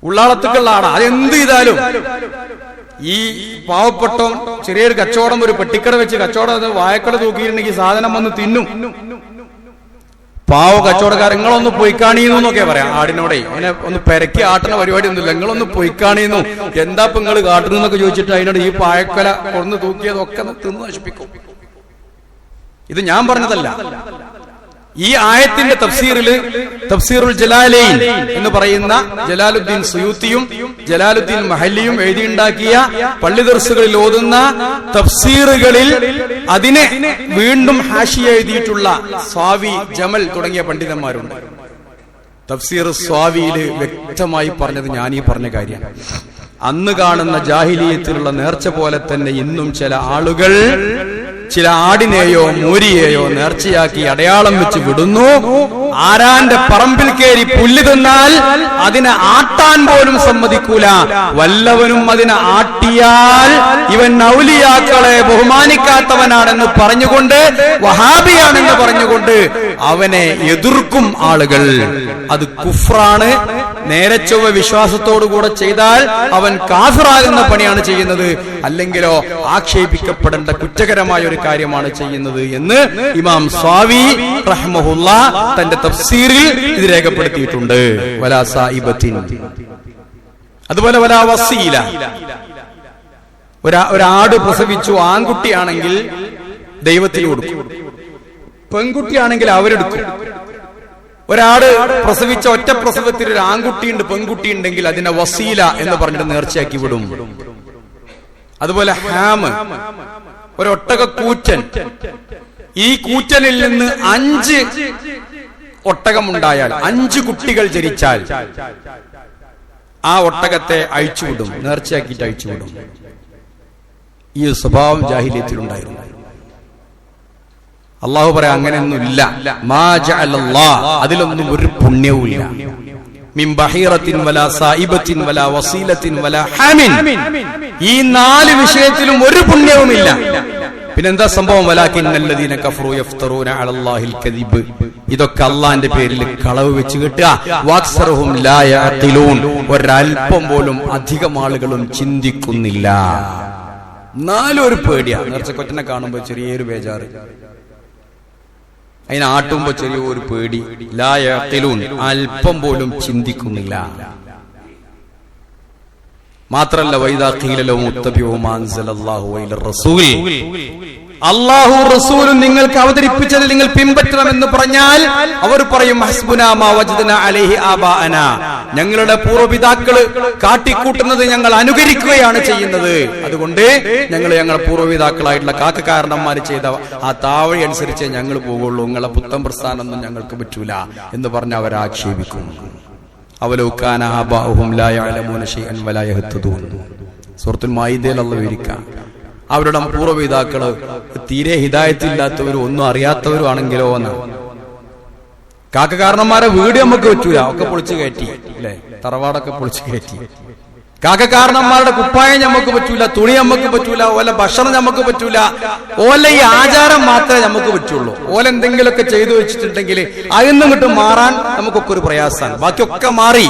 ഉള്ളാളത്തേക്കുള്ള ആടാ, അതെന്ത് ചെയ്താലും ഈ പാവപ്പെട്ടം ചെറിയൊരു കച്ചവടം, ഒരു പെട്ടിക്കട വെച്ച് കച്ചവടം വായക്കട തൂക്കിയിട്ടുണ്ടെങ്കിൽ സാധനം വന്ന് തിന്നും. പാവ കച്ചവടക്കാർ, നിങ്ങളൊന്ന് പൊയ്ക്കാണീന്നൊക്കെ പറയാം ആടിനോടെ. ഇങ്ങനെ ഒന്ന് പെരക്കി ആട്ടുന്ന പരിപാടി ഒന്നുമില്ല. നിങ്ങളൊന്ന് പൊയ്ക്കാണീന്നു, എന്താ ഇപ്പൊ നിങ്ങൾ കാട്ടുന്നൊക്കെ ചോദിച്ചിട്ട് അതിനോട് ഈ പായക്കല കൊന്ന് തൂക്കിയതൊക്കെ തിന്ന് നശിപ്പിക്കും. ഇത് ഞാൻ പറഞ്ഞതല്ല. ഈ ആയത്തിന്റെ തഫ്സീറുൽ ജലാലൈൻ എന്ന് പറയുന്ന ജലാലുദ്ദീൻ സുയൂത്തിയും ജലാലുദ്ദീൻ മഹല്ലിയും എഴുതിയുണ്ടാക്കിയ പള്ളി ദർസുകളിൽ ഓതുന്ന തഫ്സീറുകളിൽ അതിനെ വീണ്ടും ഹാഷിയ എഴുതിയിട്ടുള്ള സ്വാവി, ജമൽ തുടങ്ങിയ പണ്ഡിതന്മാരുണ്ട്. തഫ്സീർ സ്വാവിയില് വ്യക്തമായി പറഞ്ഞത് ഞാൻ ഈ പറഞ്ഞ കാര്യമാണ്. അന്ന് കാണുന്ന ജാഹിലിയത്തിലുള്ള നേർച്ച പോലെ തന്നെ ഇന്നും ചില ആളുകൾ ചില ആടിനെയോ മൂരിയെയോ നേർച്ചയാക്കി അടയാളം വെച്ച് വിടുന്നു. ആരാന്റെ പറമ്പിൽ കയറി പുല്ല് തിന്നാൽ അതിനെ ആട്ടാൻ പോലും സമ്മതിക്കൂല. വല്ലവനും അതിനെ ആട്ടിയാൽ ഇവൻ ഔലിയാക്കളെ ബഹുമാനിക്കാത്തവനാണെന്ന് പറഞ്ഞുകൊണ്ട്, വഹാബിയാണെന്ന് പറഞ്ഞുകൊണ്ട് അവനെ എതിർക്കും ആളുകൾ. അത് കുഫ്റാണ്. നേരെ ചൊവ്വ വിശ്വാസത്തോടുകൂടെ ചെയ്താൽ അവൻ കാഫിറാകുന്ന പണിയാണ് ചെയ്യുന്നത്, അല്ലെങ്കിലോ ആക്ഷേപിക്കപ്പെടേണ്ട കുറ്റകരമായ ഒരു കാര്യമാണ് ചെയ്യുന്നത് എന്ന് ഇമാം സ്വാവി റഹ്മഹുല്ലാ തന്റെ തഫ്സീറിൽ ഇത് രേഖപ്പെടുത്തിയിട്ടുണ്ട്. വലാ സായിബത്തിൻ, അതുപോലെ വലാ വസീല. ഒരാട് പ്രസവിച്ചു, ആൺകുട്ടിയാണെങ്കിൽ ദൈവത്തിന് കൊടുക്കും, പെൺകുട്ടിയാണെങ്കിൽ അവരെടുക്കും. ഒരാട് പ്രസവിച്ച ഒറ്റ പ്രസവത്തിൽ ഒരു ആൺകുട്ടിയുണ്ട്, പെൺകുട്ടി ഉണ്ടെങ്കിൽ അതിനെ വസീല എന്ന് പറഞ്ഞിട്ട് നേർച്ചയാക്കി വിടും. അതുപോലെ ഹാമ്, ഒരൊട്ടക കൂറ്റൻ, ഈ കൂറ്റനിൽ നിന്ന് 5 ഒട്ടകമുണ്ടായാൽ, 5 കുട്ടികൾ ജനിച്ചാൽ ആ ഒട്ടകത്തെ അഴിച്ചുവിടും, നേർച്ചയാക്കിയിട്ട് അഴിച്ചുവിടും. ഈ സ്വഭാവം ജാഹിലിയത്തിലുണ്ടായിരുന്നു. അള്ളാഹു പറയാം അങ്ങനെയൊന്നുമില്ല. മാ ജഅലല്ലാഹ്, അതിലൊന്നും ഒരു പുണ്യവും ഇല്ല. മിൻ ബഹീറത്തിൻ വലാ സായിബത്തിൻ വലാ വസീലത്തിൻ വലാ ഹാമിൻ, ഈ 4 വിഷയത്തിലും ഒരു പുണ്യവുമില്ല. പിന്നെന്താ സംഭവം? വലാകിന്നല്ലദീന കഫറൂ യഫ്തറൂന അലല്ലാഹിൽ കദിബ്, ഇതൊക്കെ അള്ളാന്റെ പേരിൽ കളവ് വെച്ച് കിട്ടുക. വഅക്സറുഹും ലാ യഅഖിലൂൻ, ഒരൽപ്പം പോലും അധികം ആളുകളും ചിന്തിക്കുന്നില്ല. 4 ഒരു പേടിയാ. നേർച്ചക്കൊറ്റനെ കാണുമ്പോൾ ചെറിയൊരു ബേജാറ്, അതിനെ ആട്ടുമ്പോ ചെറിയൊരു പേടി. ലാ യഅഖിലൂൻ, അല്പം പോലും ചിന്തിക്കുന്നില്ല. മാത്രല്ല വൈദാ ഖീല ലഹും ഇത്തബിഉ മാ അൻസലല്ലാഹു വഇലർ റസൂൽ, അല്ലാഹു റസൂലും നിങ്ങൾക്ക് അവതരിപ്പിച്ചത് നിങ്ങൾ പിൻപറ്റണമെന്ന് പറഞ്ഞാൽ അവർ പറയും ഹസ്ബുനാ മാ വജദ്നാ അലൈഹി ആബാഅനാ, ഞങ്ങളുടെ പൂർവ്വപിതാക്കള് കാട്ടിക്കൂട്ടുന്നത് ഞങ്ങൾ അനുകരിക്കുകയാണ് ചെയ്യുന്നത്, അതുകൊണ്ട് ഞങ്ങളുടെ പൂർവ്വപിതാക്കളായിട്ടുള്ള കാക്കക്കാരന്മാര് ചെയ്ത ആ താവഴി അനുസരിച്ച് ഞങ്ങൾ പോകുള്ളൂ, നിങ്ങളെ പുത്തൻ പ്രസ്ഥാനമൊന്നും ഞങ്ങൾക്ക് പറ്റൂല എന്ന് പറഞ്ഞ് അവരാക്ഷേപിക്കും. അവലൗ കാന ആബാഉഹും ലാ യഅലമൂന ശൈഅൻ വലാ യഹ്തദൂൻ, സൂറത്തുൽ മാഇദയിൽ അല്ലാഹു വിവരിക്കാം. അവരുടെ പൂർവ്വപിതാക്കള് തീരെ ഹിദായത്തില്ലാത്തവരും ഒന്നും അറിയാത്തവരും ആണെങ്കിലോ എന്ന്. കാക്കക്കാരന്മാരെ വീട് നമുക്ക് പറ്റൂല, ഒക്കെ പൊളിച്ചു കയറ്റി അല്ലെ, തറവാടൊക്കെ പൊളിച്ചു കയറ്റി. കാക്കക്കാരന്മാരുടെ കുപ്പായം നമുക്ക് പറ്റൂല, തുണി നമുക്ക് പറ്റൂല, ഓല ഭക്ഷണം നമുക്ക് പറ്റൂല, ഓല ഈ ആചാരം മാത്രമേ നമുക്ക് പറ്റുള്ളൂ. ഓല എന്തെങ്കിലുമൊക്കെ ചെയ്തു വെച്ചിട്ടുണ്ടെങ്കിൽ അതിൽ നിന്നിട്ട് മാറാൻ നമുക്കൊക്കെ ഒരു പ്രയാസമാണ്. ബാക്കിയൊക്കെ മാറി.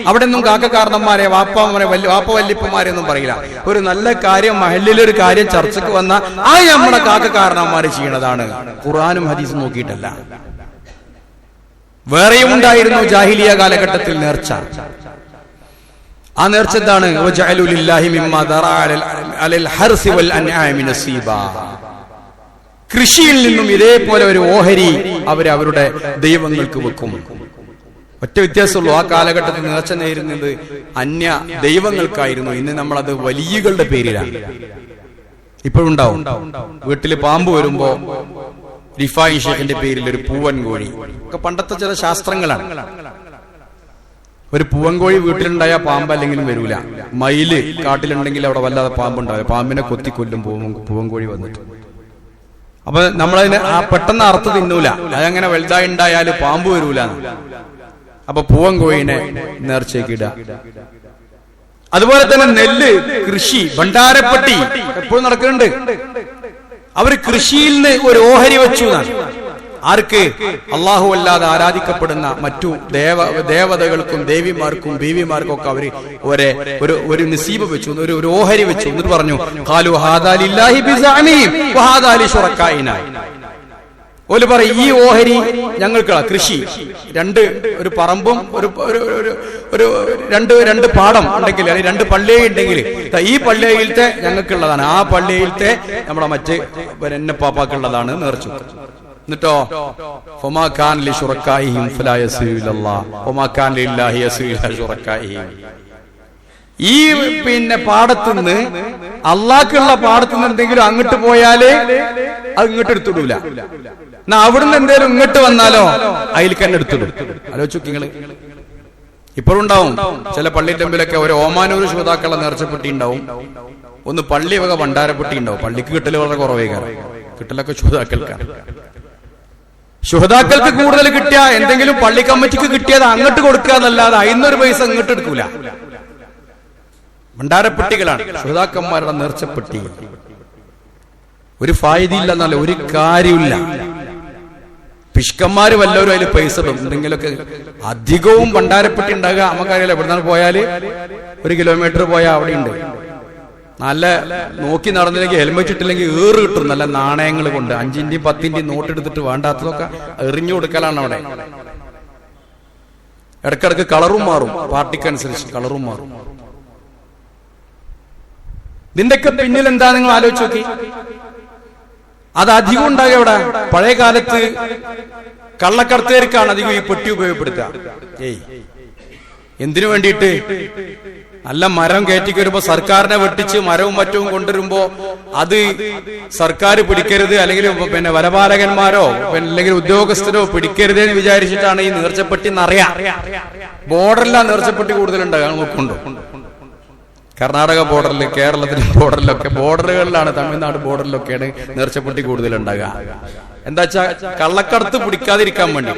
അവിടെ നിന്നും കാക്കക്കാരന്മാരെ വാപ്പ വല്യപ്പന്മാരെ ഒന്നും പറയില്ല. ഒരു നല്ല കാര്യം, മഹല്ലിലൊരു കാര്യം ചർച്ചക്ക് വന്ന ആ നമ്മുടെ കാക്കക്കാരന്മാര് ചെയ്യണതാണ്, ഖുർആനും ഹദീസും നോക്കിയിട്ടല്ല. വേറെയും ഉണ്ടായിരുന്നു ജാഹിലിയ കാലഘട്ടത്തിൽ നേർച്ച. ആ നേർച്ച എന്താണ്? വജഅലു ലില്ലാഹി മിമ്മാ ദറഅ അലൽ ഹർസി വൽ അൻആമി നസീബാ, കൃഷിയിൽ നിന്നും ഇതേപോലെ ഒരു ഓഹരി അവരുടെ ദൈവങ്ങൾക്ക് വെക്കും. ഒറ്റ വ്യത്യാസമുള്ളൂ, ആ കാലഘട്ടത്തിൽ നേർച്ച നേരുന്നത് അന്യ ദൈവങ്ങൾക്കായിരുന്നു. ഇന്ന് നമ്മളത് വലിയകളുടെ പേരിലാണ്. ഇപ്പോഴുണ്ടാവും, വീട്ടില് പാമ്പ് വരുമ്പോ റിഫായി ഷേഖിന്റെ പേരിൽ ഒരു പൂവൻ കോഴി, ഒക്കെ പണ്ടത്തെ ചില ശാസ്ത്രങ്ങളാണ്. ഒരു പൂവൻകോഴി വീട്ടിലുണ്ടായ പാമ്പ് അല്ലെങ്കിലും വരൂല. മയില് കാട്ടിലുണ്ടെങ്കിൽ അവിടെ വല്ലാതെ പാമ്പുണ്ടാവില്ല, പാമ്പിനെ കൊത്തിക്കൊല്ലും പൂവൻകോഴി വന്നിട്ട്. അപ്പൊ നമ്മളതിന് പെട്ടെന്ന് അറുത്ത് തിന്നൂല, അതങ്ങനെ വലുതായി ഉണ്ടായാല് പാമ്പ് വരൂല. അപ്പൊ പൂവൻകോഴിനെ നേർച്ചയ്ക്കിടുക. അതുപോലെ തന്നെ നെല്ല് കൃഷി, ഭണ്ഡാരപ്പെട്ടി എപ്പോഴും നടക്കുന്നുണ്ട്. അവര് കൃഷിയിൽ നിന്ന് ഒരു ഓഹരി വെച്ചു എന്നാണ്. ആർക്ക്? അള്ളാഹു അല്ലാതെ ആരാധിക്കപ്പെടുന്ന മറ്റു ദേവതകൾക്കും ദേവിമാർക്കും ബീവിമാർക്കും ഒക്കെ അവര് ഒരു നസീബ് വെച്ചു, ഒരു ഓഹരി വെച്ചു. എന്നിട്ട് പറഞ്ഞു ഖാലു ഹാദാ ലില്ലാഹി ബിസഅമിഹിം വഹാദാ ലിശുറക്കായിനാ. ഓല് പറയും ഈ ഓഹരി ഞങ്ങൾക്കുള്ള കൃഷി, ഒരു പറമ്പും രണ്ട് പാടം ഉണ്ടെങ്കിൽ, അല്ലെങ്കിൽ 2 പള്ളിയെ ഉണ്ടെങ്കിൽ ഈ പള്ളിയിലത്തെ ഞങ്ങൾക്കുള്ളതാണ്, ആ പള്ളിയിലത്തെ നമ്മുടെ മറ്റ് പാപ്പാക്കുള്ളതാണ് നേർച്ചു. എന്നിട്ടോ ഫമാ കാന ലിശുറക്കായിഹിം ഫലാ യസ്ഇലു ഇലല്ലാഹ് വമാ കാന ലില്ലാഹി യസ്ഇലു ഇലാ ശുറക്കായിഹിം. ഈ പാടത്തുനിന്ന് അള്ളാഹ്ക്കുള്ള പാടത്തുനിന്ന് എന്തെങ്കിലും അങ്ങോട്ട് പോയാല് അത് ഇങ്ങോട്ട് എടുത്തിടൂല. എന്നാ അവിടുന്ന് എന്തേലും ഇങ്ങോട്ട് വന്നാലോ അതിലേക്ക് തന്നെ എടുത്തിടും. ആലോചിച്ചു നിങ്ങള്. ഇപ്പോഴുണ്ടാവും ചില പള്ളിയുടെ മുമ്പിലൊക്കെ ഒരു ഓമാനൂര് ശ്രോതാക്കളുടെ നേർച്ചപ്പെട്ടി ഉണ്ടാവും, ഒന്ന് പള്ളി വക ഭണ്ഡാരപ്പെട്ടി ഉണ്ടാവും. പള്ളിക്ക് കിട്ടല് വളരെ കുറവേ കാരണം. കിട്ടലൊക്കെ ശുഹദാക്കൾക്കാണ്. ശുഹദാക്കൾക്ക് കൂടുതൽ കിട്ടിയ എന്തെങ്കിലും പള്ളി കമ്മിറ്റിക്ക് കിട്ടിയത് അങ്ങോട്ട് കൊടുക്കുക എന്നല്ലാതെ അതിന്നൊരു പൈസ ഇങ്ങോട്ട് എടുക്കൂല. ഭണ്ഡാരപ്പെട്ടികളാണ് ശുഹദാക്കന്മാരുടെ നേർച്ചപ്പെട്ടി. ഒരു ഫായിദയില്ലെന്നല്ല, ഒരു കാര്യമില്ല. പിഷ്കന്മാര് വല്ലവരും അതിൽ പൈസ ഇടും. എന്തെങ്കിലുമൊക്കെ അധികവും ഭണ്ഡാരപ്പെട്ടി ഉണ്ടാകുക നമുക്കറിയില്ല. എവിടുന്നാണ് പോയാല് 1 കിലോമീറ്റർ പോയാൽ അവിടെ ഉണ്ട്. നല്ല നോക്കി നടന്നില്ലെങ്കിൽ ഹെൽമെറ്റ് ഇട്ടില്ലെങ്കിൽ ഏറ് കിട്ടും. നല്ല നാണയങ്ങൾ കൊണ്ട് 5-ന്റെയും 10-ന്റെയും നോട്ട് എടുത്തിട്ട് വേണ്ടാത്തതൊക്കെ എറിഞ്ഞു കൊടുക്കലാണ് അവിടെ. ഇടക്കിടക്ക് കളറും മാറും, പാർട്ടിക്കനുസരിച്ച് കളറും മാറും. ഇതിന്റെയൊക്കെ പിന്നിൽ എന്താ നിങ്ങൾ ആലോചിച്ച് നോക്കി. അത് അധികം ഉണ്ടാകുക എവിടെ? പഴയ കാലത്ത് കള്ളക്കടത്തുകാർക്കാണ് അധികം ഈ പെട്ടി ഉപയോഗപ്പെടുത്തുക. എന്തിനു വേണ്ടിയിട്ട്? നല്ല മരം കയറ്റിക്ക് വരുമ്പോ സർക്കാരിനെ വെട്ടിച്ച് മരവും മറ്റവും കൊണ്ടുവരുമ്പോ അത് സർക്കാർ പിടിക്കരുത്, അല്ലെങ്കിൽ പിന്നെ വനപാലകന്മാരോ അല്ലെങ്കിൽ ഉദ്യോഗസ്ഥരോ പിടിക്കരുത് എന്ന് വിചാരിച്ചിട്ടാണ് ഈ നേർച്ചപ്പെട്ടി എന്നറിയാം. ബോർഡറിലാണ് നേർച്ചപ്പെട്ടി കൂടുതലുണ്ടാകുക. നോക്കുന്നുണ്ടോ? കർണാടക ബോർഡറിൽ, കേരളത്തിന്റെ ബോർഡറിലൊക്കെ, ബോർഡറുകളിലാണ്, തമിഴ്നാട് ബോർഡറിലൊക്കെയാണ് നേർച്ചപ്പെട്ടി കൂടുതലുണ്ടാകുക. എന്താ വെച്ചാ കള്ളക്കടത്ത് പിടിക്കാതിരിക്കാൻ വേണ്ടി.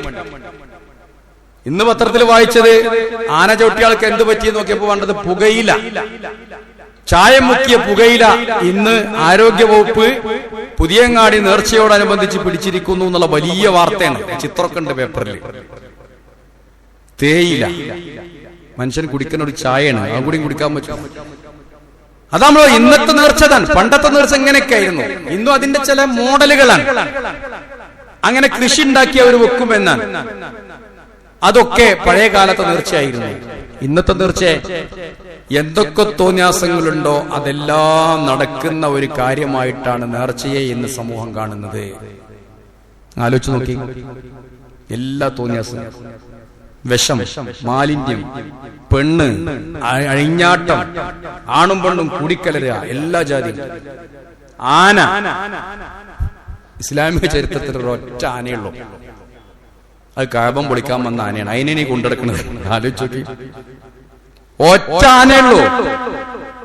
ഇന്ന് പത്രത്തിൽ വായിച്ചത് ആന ചവിട്ടിയാൾക്ക് എന്ത് പറ്റിയെന്ന് നോക്കിയപ്പോ വേണ്ടത് പുകയില, ചായം മുക്കിയ പുകയില ഇന്ന് ആരോഗ്യവകുപ്പ് പുതിയങ്ങാടി നേർച്ചയോടനുബന്ധിച്ച് പിടിച്ചിരിക്കുന്നു എന്നുള്ള വലിയ വാർത്തയാണ്. ചിത്രമൊക്കെ ഉണ്ട് പേപ്പറിൽ. തേയില മനുഷ്യൻ കുടിക്കുന്ന ഒരു ചായയാണ്, ആ കൂടിയും കുടിക്കാൻ പറ്റും. അതാണല്ലോ ഇന്നത്തെ നേർച്ച. പണ്ടത്തെ നേർച്ച എങ്ങനെയൊക്കെ ആയിരുന്നു. ഇന്നും അതിന്റെ ചില മോഡലുകളാണ്. അങ്ങനെ കൃഷി ഉണ്ടാക്കി അവർ വെക്കുമെന്നാണ്. അതൊക്കെ പഴയ കാലത്തെ നേർച്ചയായിരുന്നു. ഇന്നത്തെ നേർച്ച എന്തൊക്കെ തോന്യാസങ്ങളുണ്ടോ അതെല്ലാം നടക്കുന്ന ഒരു കാര്യമായിട്ടാണ് നേർച്ചയെ ഇന്ന് സമൂഹം കാണുന്നത്. ആലോചിച്ച് നോക്കി. എല്ലാ തോന്യാസങ്ങളും, വിഷം, മാലിന്യം, പെണ്ണ്, അഴിഞ്ഞാട്ടം, ആണും പെണ്ണും കൂടിക്കലരുക, എല്ലാ ജാതിയും. ആന, ഇസ്ലാമിക ചരിത്രത്തിൽ ഒരൊറ്റ ആനയുള്ളൂ. അത് കഅബ പൊളിക്കാൻ വന്ന ആനയാണ്. അതിനെ കൊണ്ടെടുക്കുന്നത് ആലോചിച്ച് നോക്കി. ഒറ്റ ആനയുള്ളൂ.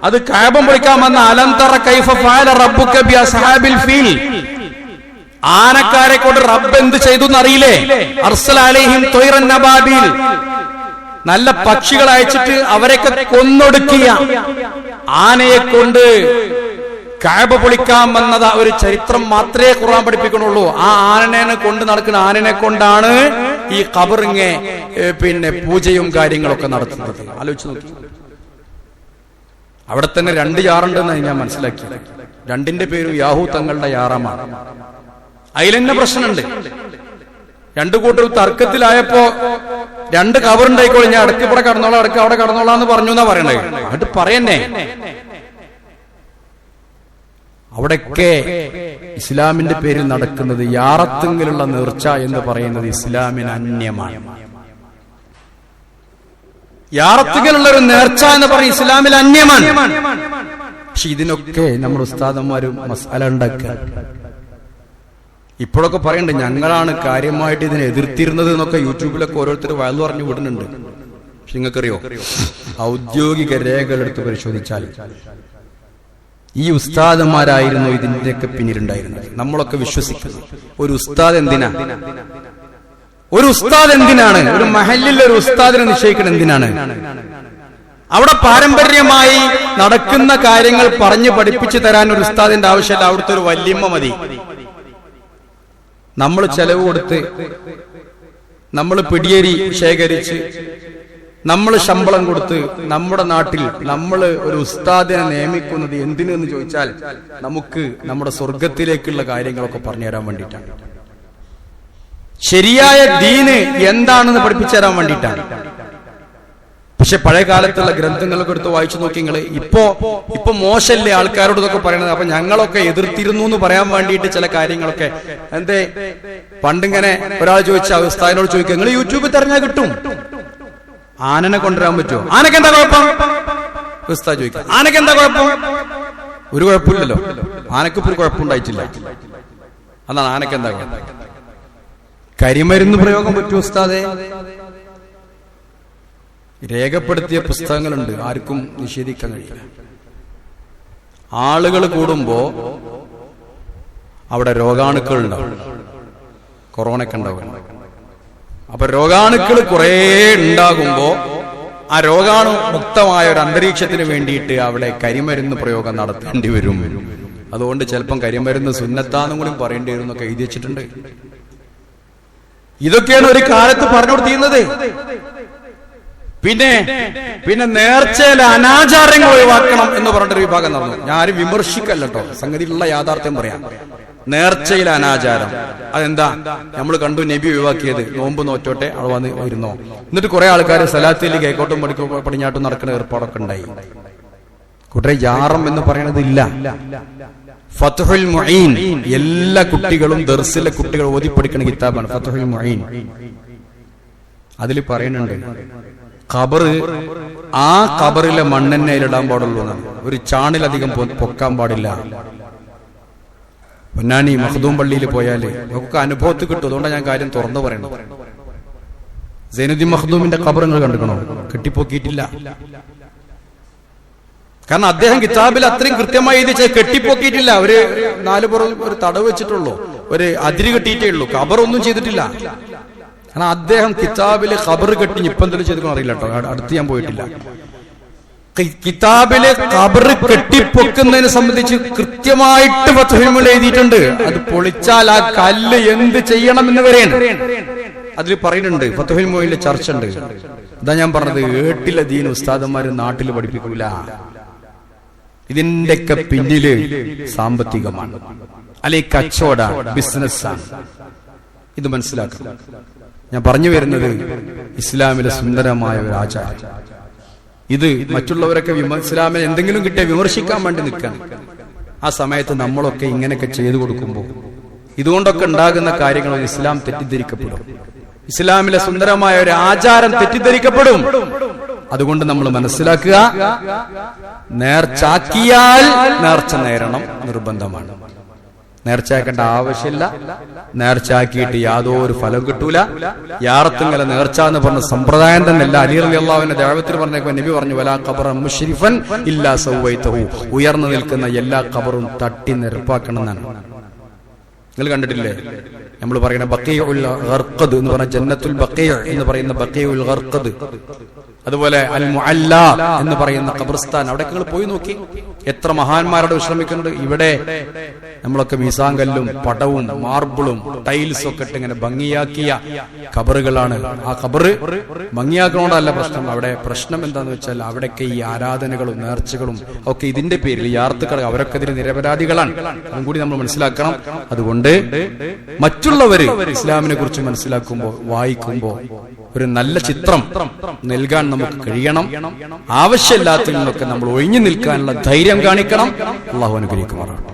അത് കഅബ പൊളിക്കാൻ വന്ന അലം തറ കൈഫ ഫഅല റബ്ബുക ബി അസ്ഹാബിൽ ഫീൽ. ആനക്കാരെ കൊണ്ട് റബ്ബ് എന്ത് ചെയ്തു എന്നറിയില്ലേ? അർസല അലൈഹിം ത്വയ്റൻ നബാബീൽ. നല്ല പക്ഷികൾ അയച്ചിട്ട് അവരെയൊക്കെ കൊന്നൊടുക്കിയ ആനയെ കൊണ്ട് കഅബ പൊളിക്കാൻ വന്നത് ഒരു ചരിത്രം മാത്രമേ ഖുർആൻ പഠിപ്പിക്കണുള്ളൂ. ആ ആനനെ കൊണ്ട് നടക്കുന്ന ആനനെ കൊണ്ടാണ് ഈ ഖബറിങ്ങെ പിന്നെ പൂജയും കാര്യങ്ങളൊക്കെ നടത്തുന്നത്. ആലോചിച്ച് നോക്കി. അവിടെ തന്നെ 2 യാറുണ്ടെന്ന് ഞാൻ മനസ്സിലാക്കി. 2ന്റെ പേരും യാഹൂ തങ്ങളുടെ യാറമാണ്. അതിലെന്നെ പ്രശ്നമുണ്ട്. 2 കൂട്ടർ തർക്കത്തിലായപ്പോ 2 കവറുണ്ടായിക്കോളി, ഞാൻ അടക്ക് ഇവിടെ കടന്നോളാം, അടക്ക് അവിടെ കടന്നോളാം എന്ന് പറഞ്ഞു എന്നാ പറയണേ. അത് പറയന്നെ. അവിടൊക്കെ ഇസ്ലാമിന്റെ പേരിൽ നടക്കുന്നത് യാറത്തിലുള്ള നേർച്ച എന്ന് പറയുന്നത് ഇസ്ലാമിന് അന്യമാണ്. യാറത്തിലുള്ള ഒരു നേർച്ച എന്ന് പറയുന്നത് ഇസ്ലാമിൽ അന്യമാണ്. പക്ഷെ ഇതിനൊക്കെ നമ്മുടെ ഉസ്താദന്മാരും മസാല ഉണ്ടാക്കുക. ഇപ്പോഴൊക്കെ പറയണ്ട് ഞങ്ങളാണ് കാര്യമായിട്ട് ഇതിനെ എതിർത്തിരുന്നത് എന്നൊക്കെ യൂട്യൂബിലൊക്കെ ഓരോരുത്തർ വയലു പറഞ്ഞു വിടുന്നുണ്ട്. പക്ഷെ നിങ്ങൾക്കറിയോ, ഔദ്യോഗിക രേഖകൾ എടുത്ത് പരിശോധിച്ചാൽ ഈ ഉസ്താദന്മാരായിരുന്നു ഇതിന്റെയൊക്കെ പിന്നിലുണ്ടായിരുന്നത്. നമ്മളൊക്കെ വിശ്വസിക്കുന്നു. ഒരു ഉസ്താദ് എന്തിനാ? ഒരു ഉസ്താദ് എന്തിനാണ്? ഒരു മഹല്ലിൽ ഒരു ഉസ്താദിനെ നിശ്ചയിക്കണം എന്തിനാണ്? അവിടെ പാരമ്പര്യമായി നടക്കുന്ന കാര്യങ്ങൾ പറഞ്ഞു പഠിപ്പിച്ചു തരാൻ ഒരു ഉസ്താദിന്റെ ആവശ്യമില്ല. അവിടുത്തെ ഒരു വല്യമ്മ മതി. നമ്മൾ ചെലവ് കൊടുത്ത്, നമ്മൾ പിടിയേരി ശേഖരിച്ച്, നമ്മൾ ശമ്പളം കൊടുത്ത് നമ്മുടെ നാട്ടിൽ നമ്മൾ ഒരു ഉസ്താദിനെ നിയമിക്കുന്നത് എന്തിനെന്ന് ചോദിച്ചാൽ നമുക്ക് നമ്മുടെ സ്വർഗത്തിലേക്കുള്ള കാര്യങ്ങളൊക്കെ പറഞ്ഞു തരാൻ വേണ്ടിയിട്ടാണ്. ശരിയായ ദീന് എന്താണെന്ന് പഠിപ്പിച്ചു തരാൻ വേണ്ടിയിട്ടാണ്. പക്ഷെ പഴയ കാലത്തുള്ള ഗ്രന്ഥങ്ങളൊക്കെ എടുത്ത് വായിച്ചു നോക്കി നിങ്ങൾ. ഇപ്പൊ മോശമല്ലേ ആൾക്കാരോട് ഇതൊക്കെ പറയണത്? അപ്പൊ ഞങ്ങളൊക്കെ എതിർത്തിരുന്നു എന്ന് പറയാൻ വേണ്ടിയിട്ട് ചില കാര്യങ്ങളൊക്കെ. എന്തേ പണ്ടിങ്ങനെ ഒരാൾ ചോദിച്ചാൽ ഉസ്താദിനോട് ചോദിക്കുക, നിങ്ങൾ യൂട്യൂബിൽ തെരഞ്ഞാൽ കിട്ടും. ആനനെ കൊണ്ടുവരാൻ പറ്റുമോ? ആനക്ക് എന്താ കുഴപ്പം? ഉസ്താദ് ചോദിക്കുക, ആനക്ക് എന്താ കുഴപ്പം? ഒരു കുഴപ്പമില്ലല്ലോ. ആനക്കിപ്പോ ഒരു കുഴപ്പമുണ്ടായിട്ടില്ല. അതാണ് ആനക്ക് എന്താ കുഴപ്പം? കരിമരുന്ന് പ്രയോഗം പറ്റുമോ ഉസ്താദെ? രേഖപ്പെടുത്തിയ പുസ്തകങ്ങളുണ്ട്, ആർക്കും നിഷേധിക്കാൻ കഴിയില്ല. ആളുകൾ കൂടുമ്പോ അവിടെ രോഗാണുക്കൾ ഉണ്ടാവും, കൊറോണയ്ക്ക് ഉണ്ടാവും. അപ്പൊ രോഗാണുക്കൾ കുറെ ഉണ്ടാകുമ്പോ ആ രോഗാണു മുക്തമായ ഒരു അന്തരീക്ഷത്തിന് വേണ്ടിയിട്ട് അവിടെ കരിമരുന്ന് പ്രയോഗം നടത്തേണ്ടി വരും. അതുകൊണ്ട് ചിലപ്പം കരിമരുന്ന് സുന്നത്താന്നും കൂടി പറയേണ്ടി വരും എന്നൊക്കെ എഴുതി വെച്ചിട്ടുണ്ട്. ഇതൊക്കെയാണ് ഒരു കാലത്ത് പറഞ്ഞു കൊടുത്തിരുന്നത്. പിന്നെ നേർച്ചയിലെ അനാചാരങ്ങൾ ഒഴിവാക്കണം എന്ന് പറഞ്ഞൊരു വിഭാഗം നടന്നു. ഞാൻ ആരും വിമർശിക്കല്ലോ, സംഗതിയിലുള്ള യാഥാർത്ഥ്യം പറയാം. നേർച്ചയിലെ അനാചാരം അതെന്താ? നമ്മൾ കണ്ടു നബി ഒഴിവാക്കിയത്. നോമ്പ് നോറ്റോട്ടെ അവിടെ വന്ന് ഇരുന്നോ, എന്നിട്ട് കുറെ ആൾക്കാർ സലാത്തിൽ കേക്കോട്ടും പടിഞ്ഞാട്ടും നടക്കുന്ന ഏർപ്പാടൊക്കെ ഉണ്ടായി. കൂട്ടരെ യാറം എന്ന് പറയുന്നത് ഇല്ല. ഫത്ഹുൽ മുഈൻ എല്ലാ കുട്ടികളും ദർസിലെ കുട്ടികൾ ഓതി പഠിക്കുന്ന കിതാബാണ് ഫത്ഹുൽ മുഈൻ. അതിൽ പറയുന്നുണ്ട് ഖബറ് ആ ഖബറിലെ മണ്ണെണ്ണയിലിടാൻ പാടുള്ളൂ എന്നാണ്. ഒരു ചാണിലധികം പൊക്കാൻ പാടില്ല. പൊന്നാനി മഖ്ദൂം പള്ളിയിൽ പോയാല് നമുക്ക് അനുഭവത്തിൽ കിട്ടും. അതുകൊണ്ടാണ് ഞാൻ കാര്യം തുറന്നു പറയുന്നത്. സൈനുദ്ദീൻ മഖ്ദൂമിന്റെ ഖബർ നിങ്ങൾ കണ്ടിക്കണോ? കെട്ടിപ്പൊക്കിയിട്ടില്ല. കാരണം അദ്ദേഹം കിതാബിൽ അത്രയും കൃത്യമായി എഴുതി കെട്ടിപ്പൊക്കിയിട്ടില്ല. ഒരു 4 പുറം ഒരു തടവ് വെച്ചിട്ടുള്ളൂ, ഒരു അതിര് കെട്ടിയിട്ടേ ഉള്ളൂ. ഖബറൊന്നും ചെയ്തിട്ടില്ല. കാരണം അദ്ദേഹം കിതാബില് ഖബർ കെട്ടി ഇപ്പം എന്തെങ്കിലും ചെയ്തിരിക്കണം അറിയില്ല കേട്ടോ, അടുത്ത് ഞാൻ പോയിട്ടില്ല. കിതാബിലെ ഖബർ കെട്ടിപ്പൊക്കുന്നതിനെ സംബന്ധിച്ച് കൃത്യമായിട്ട് ഫത്ഹുൽ മുഈനിൽ എഴുതിയിട്ടുണ്ട്. അത് പൊളിച്ചാൽ ആ കല്ല് എന്ത് ചെയ്യണം എന്ന് വരെയാണ് അതിൽ പറയുന്നുണ്ട്. ഫത്ഹുൽ മുഈനിൽ ചർച്ച ഉണ്ട്. ഇതാ ഞാൻ പറഞ്ഞത്, ഏട്ടിലെ ദീൻ ഉസ്താദന്മാര് നാട്ടിൽ പഠിപ്പിക്കൂല. ഇതിന്റെയൊക്കെ പിന്നില് സാമ്പത്തികമാണ്, അല്ലെങ്കിൽ കച്ചവടമാണ്, ബിസിനസ്സാണ്. ഇത് മനസ്സിലാക്കണം. ഞാൻ പറഞ്ഞു വരുന്നത് ഇസ്ലാമിലെ സുന്ദരമായ ഒരു ആചാരം. ഇത് മറ്റുള്ളവരൊക്കെ ഇസ്ലാമിനെ എന്തെങ്കിലും കിട്ടിയ വിമർശിക്കാൻ വേണ്ടി നിൽക്കാൻ, ആ സമയത്ത് നമ്മളൊക്കെ ഇങ്ങനെയൊക്കെ ചെയ്തു കൊടുക്കുമ്പോൾ ഇതുകൊണ്ടൊക്കെ ഉണ്ടാകുന്ന കാര്യങ്ങൾ ഇസ്ലാം തെറ്റിദ്ധരിക്കപ്പെടും. ഇസ്ലാമിലെ സുന്ദരമായ ഒരു ആചാരം തെറ്റിദ്ധരിക്കപ്പെടും. അതുകൊണ്ട് നമ്മൾ മനസ്സിലാക്കുക, നേർച്ചാക്കിയാൽ നേർച്ച നേരണം നിർബന്ധമാണ്. നേർച്ചയാക്കേണ്ട ആവശ്യമില്ല. നേർച്ചയാക്കിയിട്ട് യാതൊരു ഫലം കിട്ടൂല. യാറത്തുങ്കല നേർച്ച എന്ന് പറഞ്ഞ സമ്പ്രദായം തന്നെ അല്ല. അലി റളിയല്ലാഹുവിന്റെ ദഅവത്തിൽ പറഞ്ഞേക്കുമ്പോൾ നബി പറഞ്ഞു, വലാ ഖബറൻ മുശ്രിഫൻ ഇല്ലാ സവൈതഹു. ഉയർന്നു നിൽക്കുന്ന എല്ലാ ഖബറും തട്ടി നിരപ്പാക്കണം എന്നാണ്. നിങ്ങൾ കണ്ടിട്ടില്ലേ നമ്മൾ പറയുന്ന ബഖീഉൽ ഗർഖദ് എന്ന് പറഞ്ഞ ജന്നത്തുൽ ബഖീഅ് എന്ന് പറയുന്ന ബഖീഉൽ ഗർഖദ്, അതുപോലെ അൽ മുഅല്ല എന്ന് പറയുന്ന ഖബർസ്ഥാൻ, അവിടെ നിങ്ങൾ പോയി നോക്കി എത്ര മഹാന്മാരോട് വിശ്രമിക്കുന്നുണ്ട്. ഇവിടെ നമ്മളൊക്കെ മീസാങ്കല്ലും പടവും മാർബിളും ടൈൽസും ഒക്കെ ഇട്ട് ഇങ്ങനെ ഭംഗിയാക്കിയ ഖബറുകളാണ്. ആ ഖബറ് ഭംഗിയാക്കണോണ്ടല്ല പ്രശ്നം. അവിടെ പ്രശ്നം എന്താന്ന് വെച്ചാൽ അവിടെയൊക്കെ ഈ ആരാധനകളും നേർച്ചകളും ഒക്കെ ഇതിന്റെ പേരിൽ യാർത്തുക്കൾ, അവരൊക്കെ ഇതിന് നിരപരാധികളാണ്. അതും കൂടി നമ്മൾ മനസ്സിലാക്കണം. അതുകൊണ്ട് മറ്റുള്ളവര് ഇസ്ലാമിനെ കുറിച്ച് മനസ്സിലാക്കുമ്പോൾ, വായിക്കുമ്പോൾ ഒരു നല്ല ചിത്രം നൽകാൻ നമുക്ക് കഴിയണം. ആവശ്യമില്ലാത്തതിൽ നിന്നൊക്കെ നമ്മൾ ഒഴിഞ്ഞു നിൽക്കാനുള്ള ധൈര്യം കാണിക്കണം. അല്ലാഹു അനുഗ്രഹിക്കുമാറാകട്ടെ.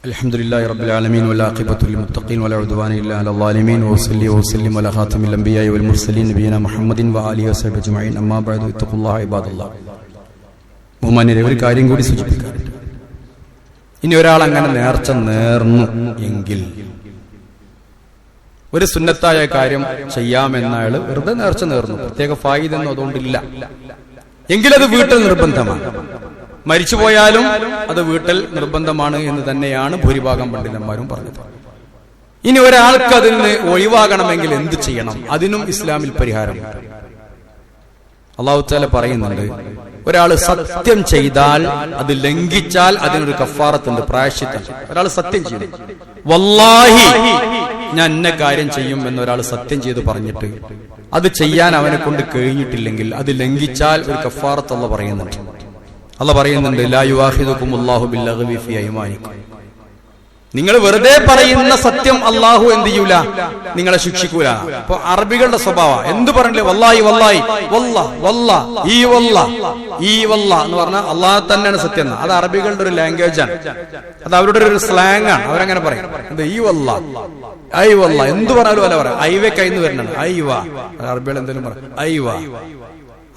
അൽഹംദുലില്ലാഹി റബ്ബിൽ ആലമീൻ വലാഖിബത്തുൽ ലിൽമുത്തഖീൻ വലാ ഉദ്വാന ഇല്ലാ അലൽ ളാലിമീൻ വസല്ലി വസല്ലിം അലാ ഖാതിമിൽ അംബിയാഇ വൽ മുർസലീൻ നബിയിനാ മുഹമ്മദിൻ വആലിഹി വസഹ്ബിഹി അജ്മഈൻ. അമ്മാ ബഅദു ഇത്തഖുല്ലാഹ ഇബാദല്ലാഹ്. ബഹുമാന്യരെ, ഒരു കാര്യം കൂടി സൂചിപ്പിക്കാറുണ്ട്. ഇനി ഒരാൾ അങ്ങനെ നേർച്ച നേർന്നു എങ്കിൽ ഒരു സുന്നത്തായ കാര്യം ചെയ്യാമെന്ന അയാൾ വെറുതെ നേർച്ച നേർന്നു, പ്രത്യേക ഫായിദൊന്നും അതുകൊണ്ടില്ല എങ്കിലത് വീട്ടിൽ നിർബന്ധമാണ്. മരിച്ചുപോയാലും അത് വീട്ടിൽ നിർബന്ധമാണ് എന്ന് തന്നെയാണ് ഭൂരിഭാഗം പണ്ഡിതന്മാരും പറഞ്ഞത്. ഇനി ഒരാൾക്ക് അതിൽ നിന്ന് ഒഴിവാകണമെങ്കിൽ എന്ത് ചെയ്യണം? അതിനും ഇസ്ലാമിൽ പരിഹാരമുണ്ട്. അല്ലാഹു തആല പറയുന്നുണ്ട്, ഒരാൾ സത്യം ചെയ്താൽ, അത് ലംഘിച്ചാൽ അതിനൊരു കഫാറത്തുണ്ട്, പ്രായശ്ചിത്തം. ഒരാൾ സത്യം ചെയ്തു, വല്ലാഹി ഞാൻ ഇന്ന കാര്യം ചെയ്യും എന്നൊരാൾ സത്യം ചെയ്ത് പറഞ്ഞിട്ട് അത് ചെയ്യാൻ അവനെ കൊണ്ട് കഴിഞ്ഞിട്ടില്ലെങ്കിൽ അത് ലംഘിച്ചാൽ ഒരു കഫാറത്ത് അല്ലാഹു പറയുന്നുണ്ട്. അല്ലാഹു പറയുന്നുണ്ട്, ലാ യുആഖിദുകുമുല്ലാഹു ബില്ലഗ്വി ഫീ അയ്മാനിക്കും. നിങ്ങൾ വെറുതെ പറയുന്ന സത്യം അള്ളാഹു എന്ത് ചെയ്യൂല, നിങ്ങളെ ശിക്ഷിക്കൂല. അപ്പൊ അറബികളുടെ സ്വഭാവം എന്ത് പറഞ്ഞില്ലേ, വല്ലാഹി വല്ലാഹി വല്ല വല്ല ഈ വല്ല ഈ വല്ല എന്ന് പറഞ്ഞാൽ അള്ളാഹ് തന്നെയാണ് സത്യം. അത് അറബികളുടെ ഒരു ലാംഗ്വേജ് ആണ്, അത് അവരുടെ ഒരു സ്ലാങ് ആണ്. അവരങ്ങനെ പറയും, ഈ വല്ല ഐ വല്ല എന്ത് പറഞ്ഞാലും അല്ല പറയാം. ഐവേ കൈന്ന് വരണാണ് ഐവ. അറബികൾ എന്തെങ്കിലും പറയും ഐവ,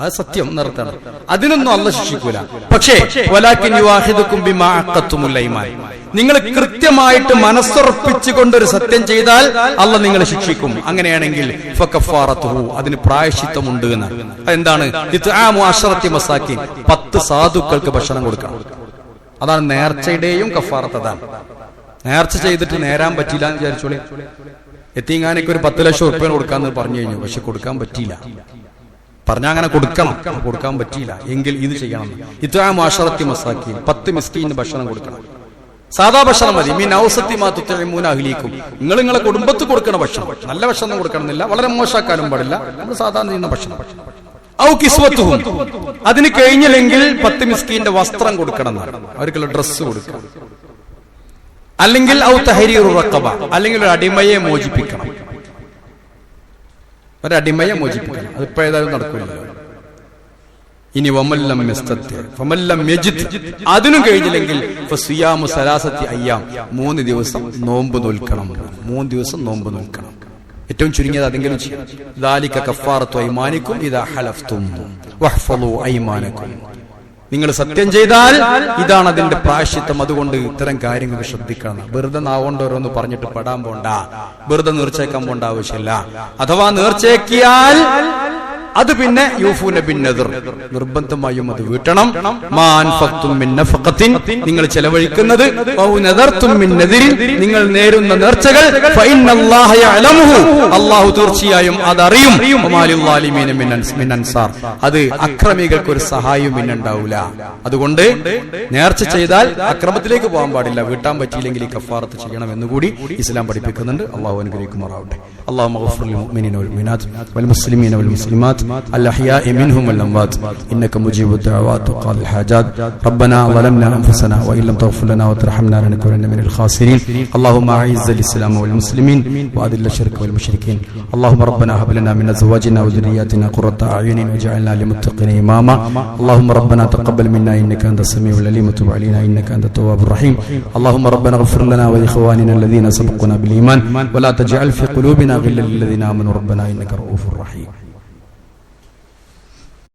അത് സത്യം നിർത്താണ്. അതിനൊന്നും അള്ളാഹ് ശിക്ഷിക്കൂല. പക്ഷേ വലാകിൻ യുആഖിദുകും ബിമാ അഖത്തുമുൽ ഐമാൻ, നിങ്ങൾ കൃത്യമായിട്ട് മനസ്സുറപ്പിച്ചുകൊണ്ടൊരു സത്യം ചെയ്താൽ അള്ളാഹ് നിങ്ങളെ ശിക്ഷിക്കും. അങ്ങനെയാണെങ്കിൽ ഫകഫാറത്തുഹു, അതിന് പ്രായശ്ചിത്തമുണ്ട് എന്ന്. അതെന്താണ്? ഇത്ആമു അശറത്തി മസാകിൻ, 10 സാധുക്കൾക്ക് ഭക്ഷണം കൊടുക്കണം. അതാണ് നേർച്ചയുടെയും കഫാറത്ത്. അതാണ് നേർച്ച ചെയ്തിട്ട് നേരാൻ പറ്റില്ല എന്ന് വിചാരിച്ചോളി. എത്തിങ്ങാനൊക്കെ ഒരു 10 ലക്ഷം ഉറുപ്പിക കൊടുക്കാന്ന് പറഞ്ഞു കഴിഞ്ഞു. പക്ഷെ കൊടുക്കാൻ പറ്റിയില്ല. പറഞ്ഞാൽ അങ്ങനെ കൊടുക്കാൻ പറ്റിയില്ല. എങ്കിൽ ഇത് ചെയ്യണം. ഇത്ആമു 10 മസാക്കീൻ, 10 മിസ്കീന് ഭക്ഷണം കൊടുക്കണം. സാധാ ഭക്ഷണം മതി. മീൻ ഔസത്തി മാ തുത്ഇമൂന അഹ്ലീക്കും. നിങ്ങൾ നിങ്ങളെ കുടുംബത്ത് കൊടുക്കുന്ന ഭക്ഷണം, നല്ല ഭക്ഷണം കൊടുക്കണമെന്നില്ല, വളരെ മോശമാക്കാനും പാടില്ല. നമ്മൾ സാധാരണ ചെയ്യുന്ന ഭക്ഷണം. ഔ കിസ്വത്തുഹും, അതിന് കഴിഞ്ഞില്ലെങ്കിൽ 10 മിസ്കീന്റെ വസ്ത്രം കൊടുക്കണം, അവർക്കുള്ള ഡ്രസ്സ് കൊടുക്കണം. അല്ലെങ്കിൽ ഔ തഹരീറു റഖബ, അല്ലെങ്കിൽ ഒരു അടിമയെ മോചിപ്പിക്കണം. ഒരടിമയെ മോചിപ്പിക്കണം. അതിപ്പോ ഏതായാലും നടക്കില്ലല്ലോ. ഇനി വമല്ലം യസ്തത്തി ഫമല്ലം യജിദ്, അതിനും കഴിഞ്ഞില്ലെങ്കിൽ ഫസിയാമു സലാസത്തി അയ്യാം, 3 ദിവസം നോമ്പ് നോൽക്കണം. 3 ദിവസം നോമ്പ് നോൽക്കണം. ഏറ്റവും ചുരുങ്ങിയത് അതെങ്കിലും ചെയ്യണം. ദാലിക കഫാറത്തു അയ്മാനിക്കും ഇദാ ഹലഫ്തും വഹ്ഫളു അയ്മാനക്കും. നിങ്ങൾ സത്യം ചെയ്താൽ ഇതാണ് അതിന്റെ പ്രായശ്ചിത്തം. അതുകൊണ്ട് ഇത്തരം കാര്യങ്ങൾ ശ്രദ്ധിക്കണം. വെറുതെ നാവോണ്ട് ഓരോന്ന് പറഞ്ഞിട്ട് പെടാൻ പോണ്ട, വെറുതെ നേർച്ചേക്കാൻ പോണ്ട ആവശ്യമില്ല. അഥവാ നേർച്ചയാക്കിയാൽ അത് പിന്നെ യൂഫൂന ബിൻ നദർ, നിർബന്ധമായും അത് വീട്ടണം. മാ അൻഫഖ്തും മിൻ നഫഖത്തിൻ, നിങ്ങൾ ചെലവഴിക്കുന്നത്, ഔ നദർതും മിൻ നദിരിൻ, നിങ്ങൾ നേരുന്ന നേർച്ചകൾ, ഫഇന്നല്ലാഹ യഅലമുഹു, അല്ലാഹു തീർച്ചയായും അതറിയും. വമാലിൽ ളാലിമീന മിൻ അൻസാർ, അത് അക്രമികൾക്ക് ഒരു സഹായം ഉണ്ടാവില്ല. അതുകൊണ്ട് നേർച്ച ചെയ്താൽ അക്രമത്തിലേക്ക് പോകാൻ പാടില്ല. വീട്ടാൻ പറ്റിയില്ലെങ്കിൽ ഈ കഫാറത്ത് ചെയ്യണം എന്നുകൂടി ഇസ്ലാം പഠിപ്പിക്കുന്നുണ്ട്. അല്ലാഹു അനുഗ്രഹിക്കുമാറാവട്ടെ. അല്ലാഹുമ്മ ഗഫിർ ലിൽ മുഅ്മിനീന വൽ മുഅ്മിനാത്ത് വൽ മുസ്ലിമീന വൽ മുസ്ലിമാത്ത് الأحياء منهم والأموات إنك مجيب الدعوات وقاضي الحاجات. ربنا ظلمنا أنفسنا وإن لم تغفر لنا وترحمنا لنكونن من الخاسرين. اللهم أعز الإسلام والمسلمين وأذل الشرك والمشركين. اللهم ربنا هب لنا من أزواجنا وذرياتنا قرة أعين واجعلنا للمتقين إماما. اللهم ربنا تقبل منا إنك أنت السميع العليم وتب علينا إنك أنت التواب الرحيم. اللهم ربنا اغفر لنا ولإخواننا الذين سبقونا بالإيمان ولا تجعل في قلوبنا غلا للذين آمنوا ربنا إنك رؤوف رحيم.